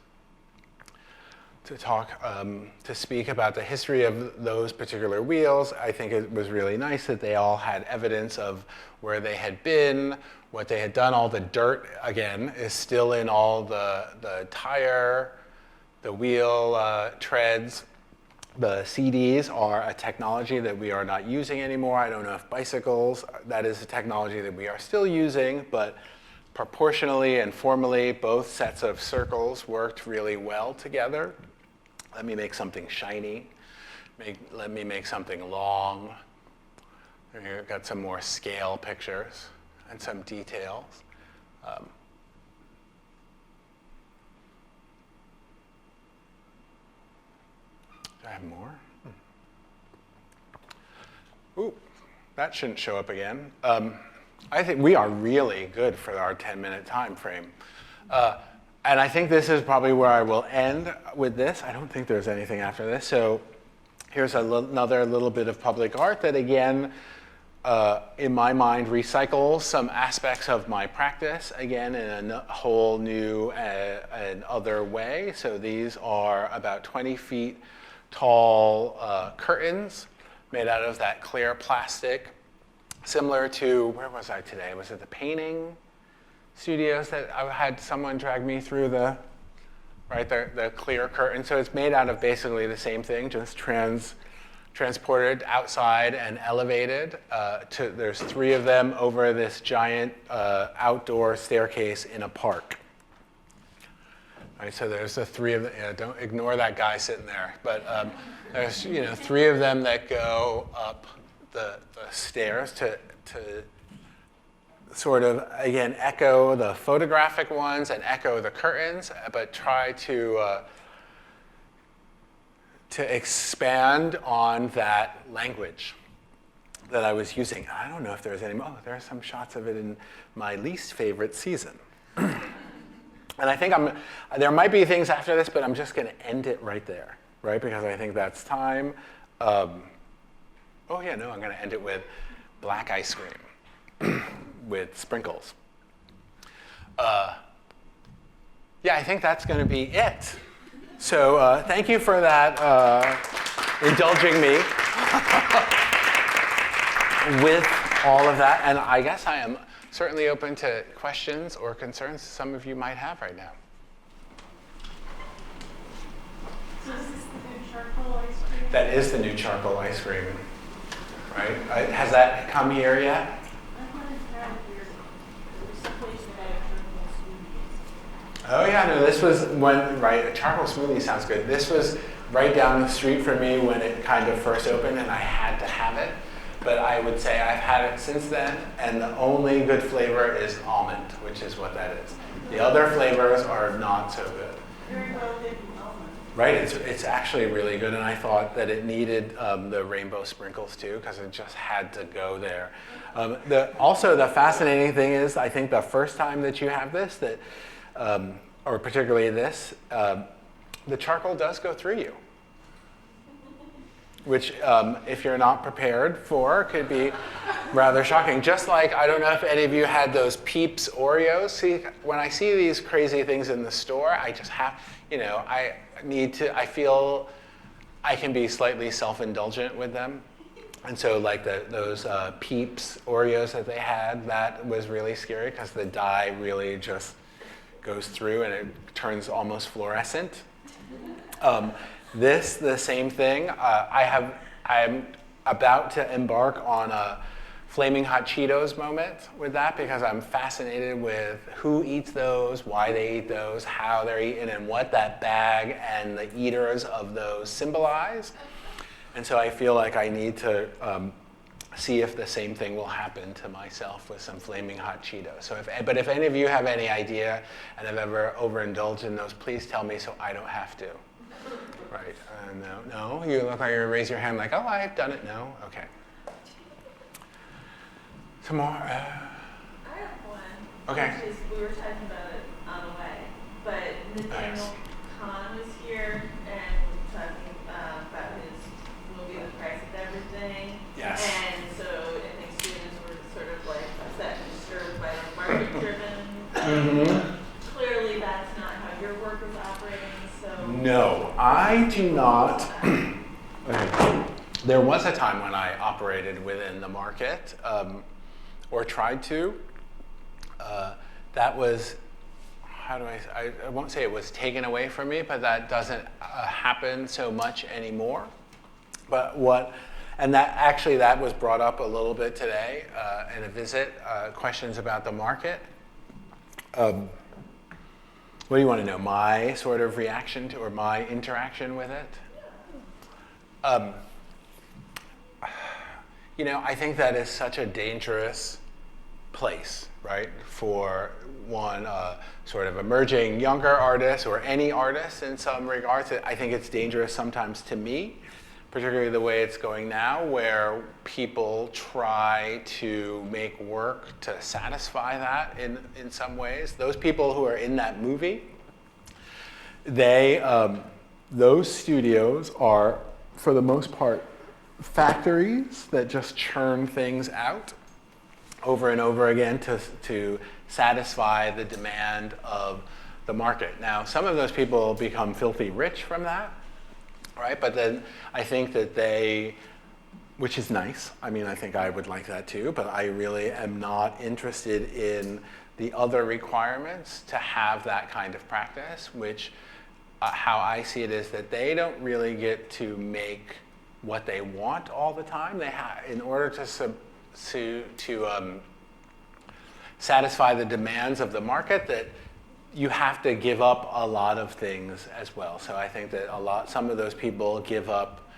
To speak about the history of those particular wheels, I think it was really nice that they all had evidence of where they had been, what they had done. All the dirt, again, is still in all the tire, the wheel treads. The CDs are a technology that we are not using anymore. I don't know if bicycles, that is a technology that we are still using, but proportionally and formally, both sets of circles worked really well together. Let me make something shiny. Let me make something long. Here I've got some more scale pictures and some details. Do I have more? Ooh, that shouldn't show up again. I think we are really good for our 10-minute time frame. And I think this is probably where I will end with this. I don't think there's anything after this. So here's another little bit of public art that, again, in my mind, recycles some aspects of my practice, again, in a whole new and other way. So these are about 20 feet tall curtains made out of that clear plastic, similar to, where was I today? Was it the painting studios that I had someone drag me through the clear curtain? So it's made out of basically the same thing, just transported outside and elevated. There's 3 of them over this giant outdoor staircase in a park. Right, so there's the 3 of them. Yeah, don't ignore that guy sitting there. But there's 3 of them that go up the stairs to sort of, again, echo the photographic ones and echo the curtains, but try to expand on that language that I was using. I don't know if there's any more. Oh, there are some shots of it in my least favorite season. And I think there might be things after this, but I'm just going to end it right there, right? Because I think that's time. I'm going to end it with black ice cream with sprinkles. I think that's going to be it. So thank you for that, indulging me with all of that. And I guess I am certainly open to questions or concerns some of you might have right now. So is this the new charcoal ice cream? That is the new charcoal ice cream, right? Has that come here yet? I wanted to have here. There was some place that had charcoal smoothies. Oh yeah, no, this was a charcoal smoothie sounds good. This was right down the street from me when it kind of first opened, and I had to have it. but I would say I've had it since then, and the only good flavor is almond, which is what that is. The other flavors are not so good. Very well hidden almond. Right, it's actually really good, and I thought that it needed the rainbow sprinkles too, because it just had to go there. Also, the fascinating thing is, I think the first time that you have this, or particularly this, the charcoal does go through you, which if you're not prepared for, could be rather shocking. Just like, I don't know if any of you had those Peeps Oreos. See, when I see these crazy things in the store, I just have, I feel I can be slightly self-indulgent with them. And so like those Peeps Oreos that they had, that was really scary because the dye really just goes through and it turns almost fluorescent. The same thing. I'm about to embark on a Flaming Hot Cheetos moment with that because I'm fascinated with who eats those, why they eat those, how they're eaten, and what that bag and the eaters of those symbolize. And so I feel like I need to see if the same thing will happen to myself with some Flaming Hot Cheetos. But if any of you have any idea and have ever overindulged in those, please tell me so I don't have to. Right, no, you look like you raise your hand like, oh, I've done it, no, okay. Some more? I have one. Okay. Which is, we were talking about it on the way, but Nathaniel Kahn was here and talking about his movie, The Price of Everything. Yes. And so I think students were sort of like upset and disturbed by the market-driven. Clearly, that's not how your work is operating. So No, I do not. Okay. There was a time when I operated within the market, or tried to. That was, I won't say it was taken away from me, but that doesn't happen so much anymore. But that was brought up a little bit today in a visit, questions about the market. What do you want to know? My sort of reaction to, or my interaction with it? I think that is such a dangerous place, right? For one sort of emerging younger artist or any artist in some regards. I think it's dangerous sometimes to me, particularly the way it's going now, where people try to make work to satisfy that in some ways. Those people who are in that movie, those studios are, for the most part, factories that just churn things out over and over again to satisfy the demand of the market. Now, some of those people become filthy rich from that, right? But then I think that which is nice. I mean, I think I would like that too, but I really am not interested in the other requirements to have that kind of practice, which how I see it is that they don't really get to make what they want all the time. They in order to satisfy the demands of the market, that you have to give up a lot of things as well. So I think that some of those people give up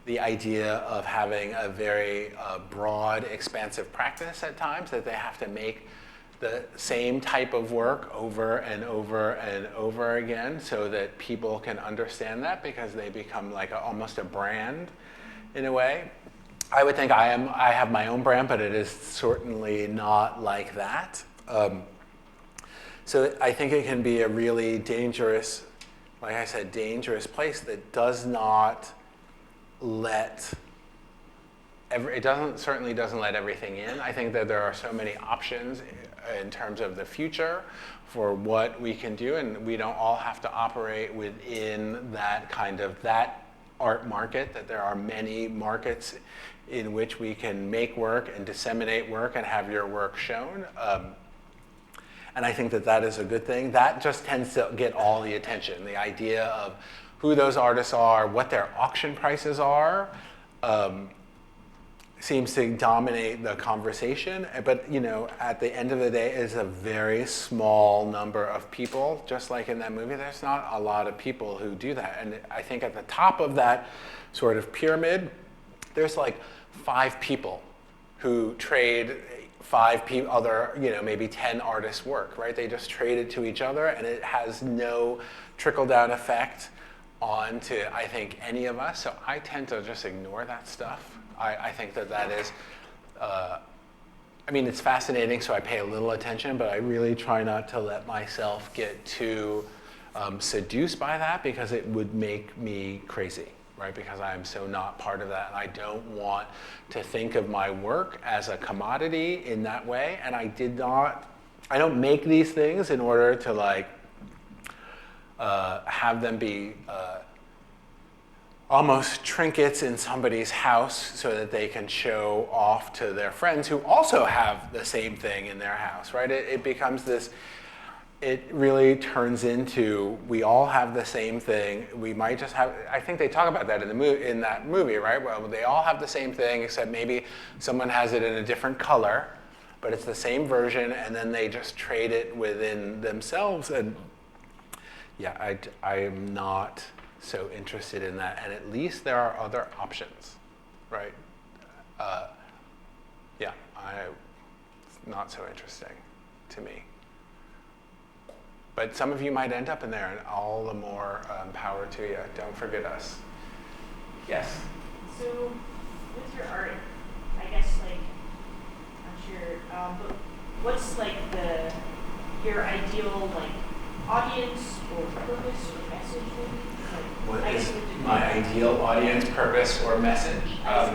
the idea of having a very broad, expansive practice at times, that they have to make the same type of work over and over and over again so that people can understand that, because they become like almost a brand in a way. I would think I have my own brand, but it is certainly not like that. So I think it can be a really dangerous, like I said, dangerous place that does not certainly doesn't let everything in. I think that there are so many options in terms of the future for what we can do, and we don't all have to operate within that art market, that there are many markets in which we can make work and disseminate work and have your work shown. And I think that is a good thing. That just tends to get all the attention. The idea of who those artists are, what their auction prices are, seems to dominate the conversation. But at the end of the day, it's a very small number of people. Just like in that movie, there's not a lot of people who do that. And I think at the top of that sort of pyramid, there's like 5 people who trade 5 other, maybe 10 artists' work, right? They just trade it to each other, and it has no trickle-down effect onto, I think, any of us. So I tend to just ignore that stuff. I think that is, it's fascinating, so I pay a little attention, but I really try not to let myself get too seduced by that, because it would make me crazy, right? Because I am so not part of that, and I don't want to think of my work as a commodity in that way. And I don't make these things in order to have them be almost trinkets in somebody's house so that they can show off to their friends who also have the same thing in their house, right? It becomes this, it really turns into, we all have the same thing. We might just have, I think they talk about that in that movie, right? Well, they all have the same thing, except maybe someone has it in a different color, but it's the same version, and then they just trade it within themselves. And yeah, I am not so interested in that, and at least there are other options, right? It's not so interesting to me. But some of you might end up in there, and all the more power to you. Don't forget us. Yes? So, with your art, I guess, I'm sure, but what's your ideal, audience or purpose or message maybe? What is my ideal audience, purpose, or message? I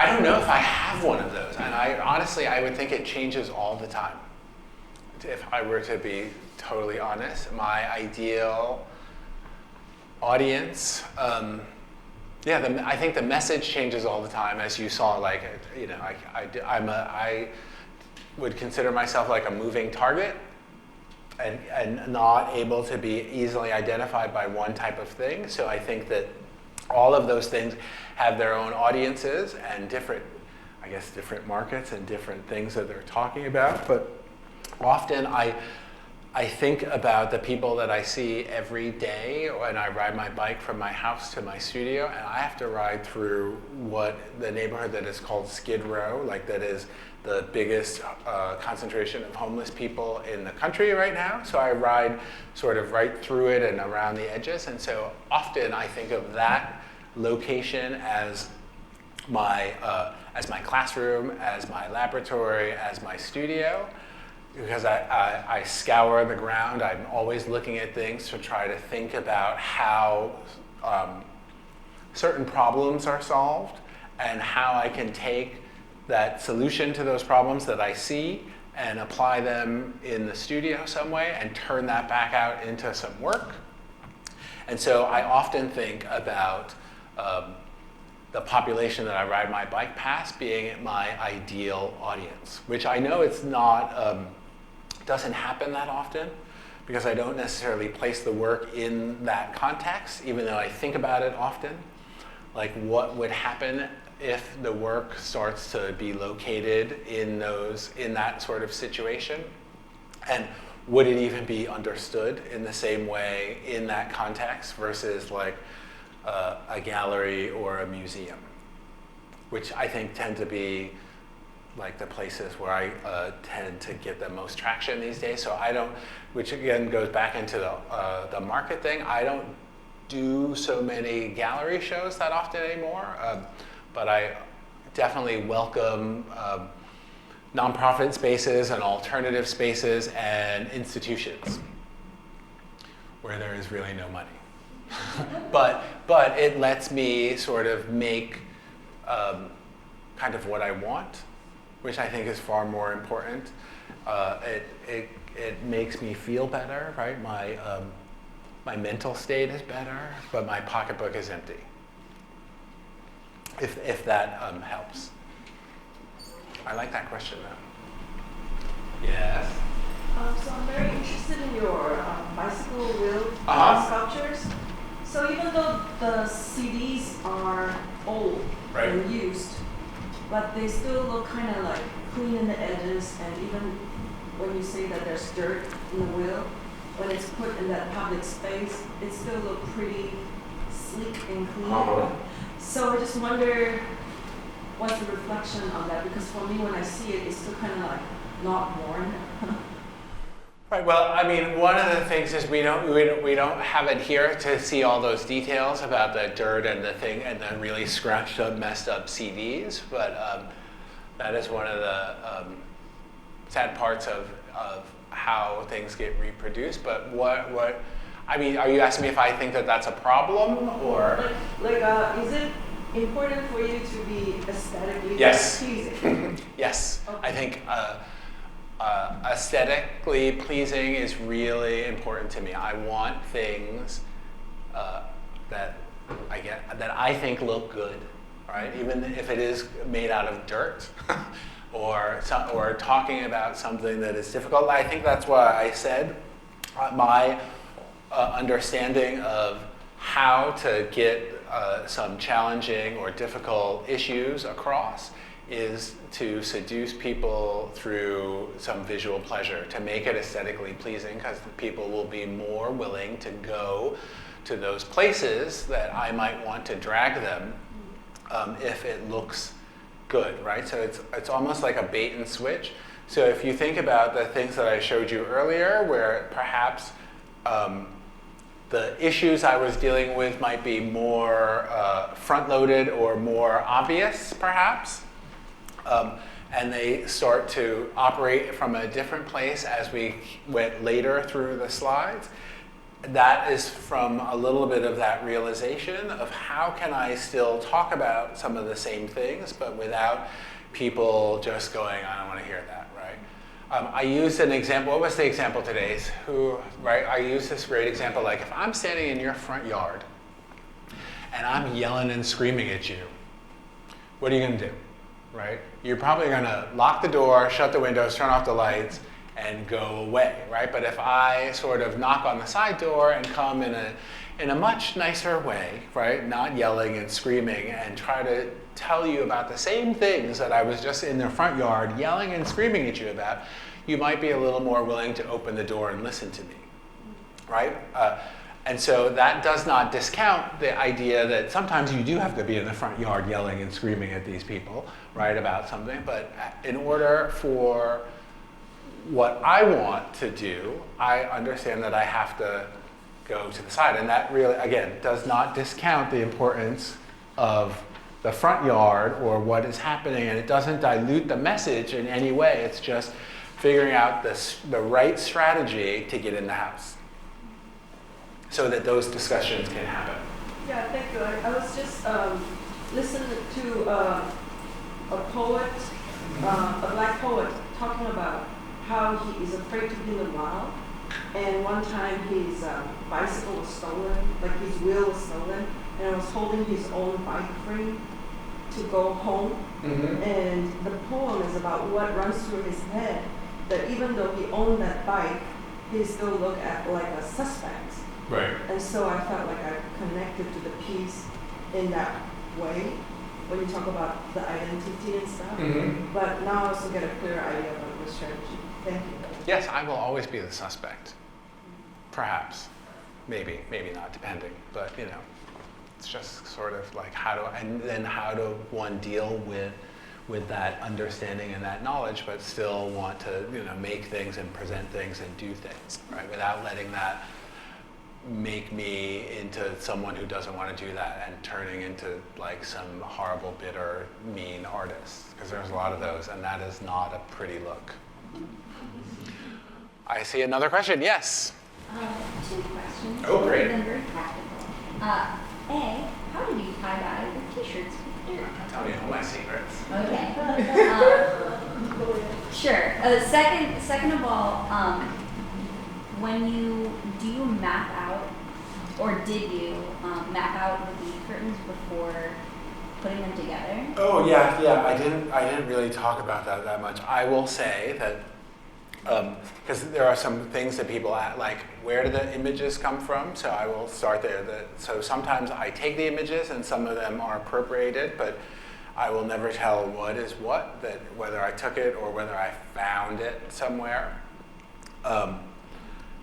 don't know if I have one of those, and honestly, I would think it changes all the time. If I were to be totally honest, my ideal audience, I think the message changes all the time, as you saw. I would consider myself like a moving target, and not able to be easily identified by one type of thing. So I think that all of those things have their own audiences and different markets and different things that they're talking about. But often I think about the people that I see every day when I ride my bike from my house to my studio, and I have to ride through the neighborhood that is called Skid Row, that is the biggest concentration of homeless people in the country right now. So I ride sort of right through it and around the edges. And so often I think of that location as my classroom, as my laboratory, as my studio, because I scour the ground. I'm always looking at things to try to think about how certain problems are solved, and how I can take that solution to those problems that I see and apply them in the studio some way and turn that back out into some work. And so I often think about the population that I ride my bike past being my ideal audience, which I know it's not, doesn't happen that often, because I don't necessarily place the work in that context, even though I think about it often. What would happen if the work starts to be located in that sort of situation? And would it even be understood in the same way in that context versus a gallery or a museum, which I think tend to be the places where I tend to get the most traction these days. So which again goes back into the market thing. I don't do so many gallery shows that often anymore. But I definitely welcome nonprofit spaces and alternative spaces and institutions where there is really no money. but it lets me sort of make kind of what I want, which I think is far more important. It makes me feel better, right? My mental state is better, but my pocketbook is empty. If that helps. I like that question though. Yes? So I'm very interested in your bicycle wheel sculptures. So even though the CDs are old and used, but they still look kind of clean in the edges, and even when you say that there's dirt in the wheel, when it's put in that public space, it still looks pretty sleek and clean. So I just wonder what's the reflection on that, because for me when I see it, it's still kind of like not worn. Right. Well, I mean, one of the things is we don't have it here to see all those details about the dirt and the thing and the really scratched up, messed up CDs. But that is one of the sad parts of how things get reproduced. But what I mean, are you asking me if I think that that's a problem or? Is it important for you to be aesthetically Yes. pleasing? Yes. Okay. I think aesthetically pleasing is really important to me. I want things that I think look good, right? Even if it is made out of dirt, or talking about something that is difficult. I think that's why I said my understanding of how to get some challenging or difficult issues across is to seduce people through some visual pleasure, to make it aesthetically pleasing, because people will be more willing to go to those places that I might want to drag them if it looks good, right? So it's almost like a bait and switch. So if you think about the things that I showed you earlier, where perhaps the issues I was dealing with might be more front-loaded or more obvious, perhaps, and they start to operate from a different place as we went later through the slides. That is from a little bit of that realization of how can I still talk about some of the same things, but without people just going, I don't want to hear that, right? I used an example. What was the example today? I used this great example, like if I'm standing in your front yard and I'm yelling and screaming at you, what are you going to do, right? You're probably going to lock the door, shut the windows, turn off the lights, and go away, right? But if I sort of knock on the side door and come in a much nicer way, right? Not yelling and screaming, and try to tell you about the same things that I was just in the front yard yelling and screaming at you about, you might be a little more willing to open the door and listen to me, right? And so that does not discount the idea that sometimes you do have to be in the front yard yelling and screaming at these people, right, about something. But in order for what I want to do, I understand that I have to go to the side. And that really, again, does not discount the importance of the front yard or what is happening, and it doesn't dilute the message in any way. It's just figuring out the right strategy to get in the house so that those discussions can happen. Yeah, thank you. I was just listening to a poet, a black poet, talking about how he is afraid to be in the wild. And one time his bicycle was stolen, like his wheel was stolen, and I was holding his own bike frame to go home. Mm-hmm. And the poem is about what runs through his head, that even though he owned that bike, he still looked at like a suspect. Right. And so I felt like I connected to the piece in that way when you talk about the identity and stuff. Mm-hmm. But now I also get a clear idea about the strategy. Thank you. Yes, I will always be the suspect. Perhaps. Maybe not, depending. But, it's just sort of like how do one deal with that understanding and that knowledge, but still want to, make things and present things and do things, right? Without letting that make me into someone who doesn't want to do that and turning into like some horrible, bitter, mean artist. Because there's a lot of those, and that is not a pretty look. I see another question. Yes? 2 questions. Oh, great. They're very practical. A, how do you tie-dye your t-shirts with dirt? I'll tell you all my secrets. Okay. Sure. Second of all, do you map out, or did you map out the bead curtains before putting them together? Oh yeah. I didn't really talk about that much. I will say that because there are some things that people ask, like where do the images come from? So I will start there. So sometimes I take the images and some of them are appropriated, but I will never tell what is what, whether I took it or whether I found it somewhere.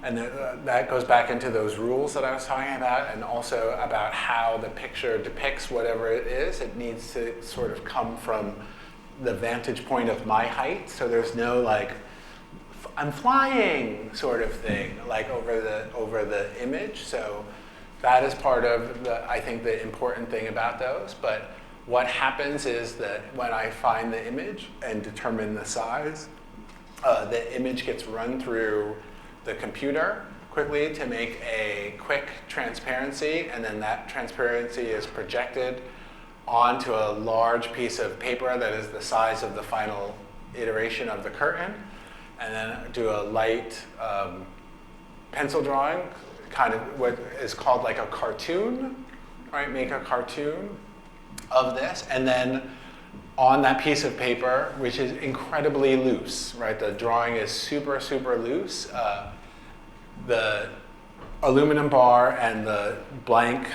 And that goes back into those rules that I was talking about, and also about how the picture depicts whatever it is. It needs to sort of come from the vantage point of my height, so there's no like, I'm flying sort of thing, like over the image. So that is part of I think the important thing about those. But what happens is that when I find the image and determine the size, the image gets run through the computer quickly to make a quick transparency, and then that transparency is projected onto a large piece of paper that is the size of the final iteration of the curtain, and then do a light pencil drawing, kind of what is called like a cartoon, right? Make a cartoon of this, and then on that piece of paper, which is incredibly loose, right? The drawing is super, super loose. The aluminum bar and the blank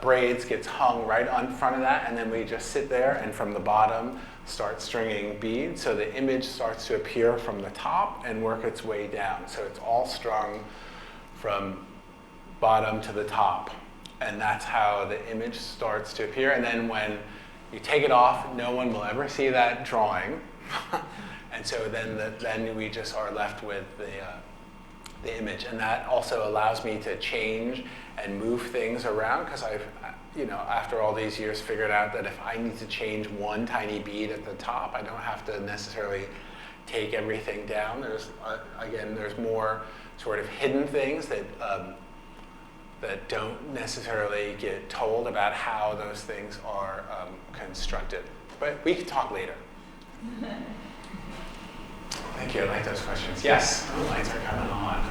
braids gets hung right on front of that, and then we just sit there and from the bottom start stringing beads. So the image starts to appear from the top and work its way down. So it's all strung from bottom to the top. And that's how the image starts to appear. And then when you take it off, no one will ever see that drawing. And so then we just are left with the image. And that also allows me to change and move things around, because I've, after all these years, figured out that if I need to change one tiny bead at the top, I don't have to necessarily take everything down. There's more sort of hidden things that don't necessarily get told about how those things are constructed. But we can talk later. Thank you. I like those questions. Yes, the lights are coming on.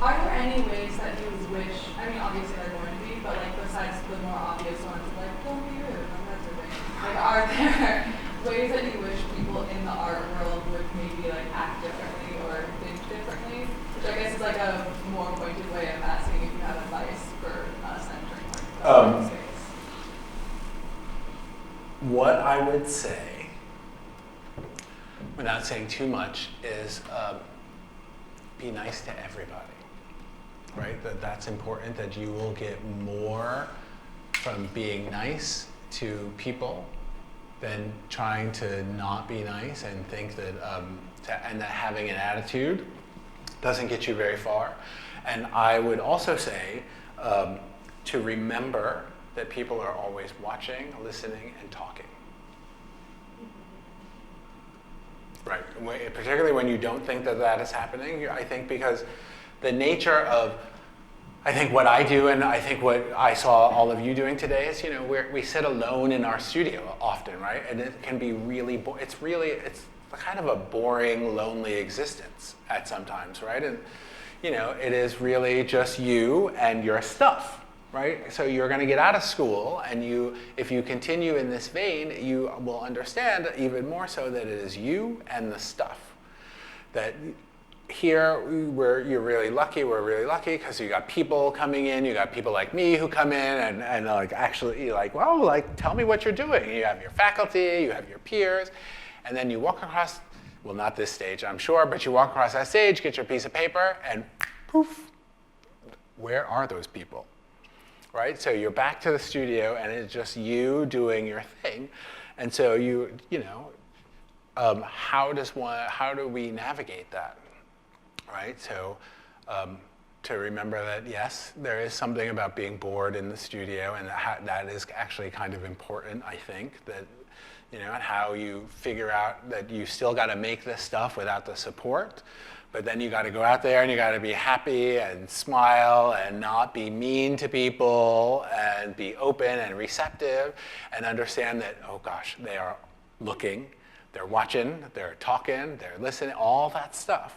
Are there any ways that you wish, I mean, obviously there are going to be, but like besides the more obvious ones, like don't be rude, that sort of thing. Like, are there ways that you wish people in the art world would maybe like act differently or think differently? Which I guess is like a more pointed way of asking if you have advice for us entering like the space. What I would say, without saying too much, is be nice to everybody. Right? That's important, that you will get more from being nice to people than trying to not be nice and think that, and that having an attitude doesn't get you very far. And I would also say to remember that people are always watching, listening, and talking. Right, particularly when you don't think that is happening, I think, because the nature of, I think what I do, and I think what I saw all of you doing today is, we sit alone in our studio often, right? And it can be really, it's kind of a boring, lonely existence at sometimes, right? And, it is really just you and your stuff, right? So you're gonna get out of school, and if you continue in this vein, you will understand even more so that it is you and the stuff. That here, you're really lucky, we're really lucky, because you got people coming in, you got people like me who come in and like actually like, well, like, tell me what you're doing. You have your faculty, you have your peers, and then you walk across, well, not this stage, I'm sure, but you walk across that stage, get your piece of paper, and poof, where are those people? Right? So you're back to the studio, and it's just you doing your thing. And so how do we navigate that? Right? So to remember that, yes, there is something about being bored in the studio, and that is actually kind of important, I think, that, and how you figure out that you still got to make this stuff without the support. But then you got to go out there and you got to be happy and smile and not be mean to people and be open and receptive and understand that, oh gosh, they are looking, they're watching, they're talking, they're listening, all that stuff.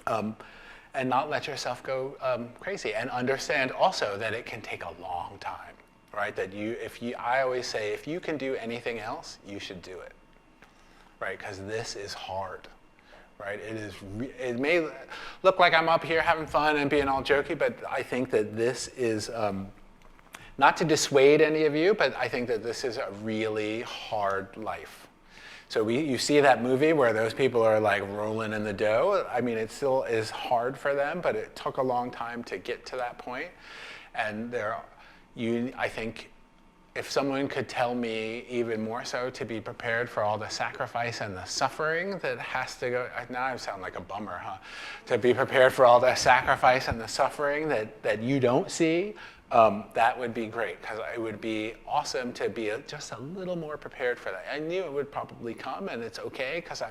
And not let yourself go crazy, and understand also that it can take a long time, right? That I always say, if you can do anything else, you should do it, right? Because this is hard. Right? It may look like I'm up here having fun and being all jokey, but I think that this is, not to dissuade any of you, but I think that this is a really hard life. So you see that movie where those people are like rolling in the dough. I mean, it still is hard for them, but it took a long time to get to that point. And I think if someone could tell me even more so to be prepared for all the sacrifice and the suffering that has to go, now I sound like a bummer, huh? To be prepared for all the sacrifice and the suffering that you don't see, that would be great, because it would be awesome to be just a little more prepared for that. I knew it would probably come, and it's okay, because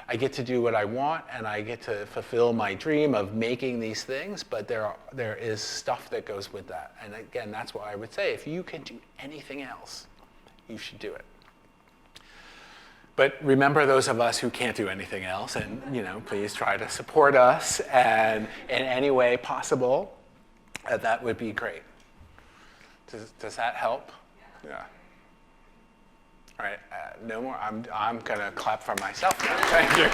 I get to do what I want, and I get to fulfill my dream of making these things, but there is stuff that goes with that. And again, that's why I would say, if you can do anything else, you should do it. But remember those of us who can't do anything else, and please try to support us, and in any way possible, that would be great. Does that help? Yeah. All right, no more. I'm gonna clap for myself now. Thank you.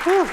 Whew.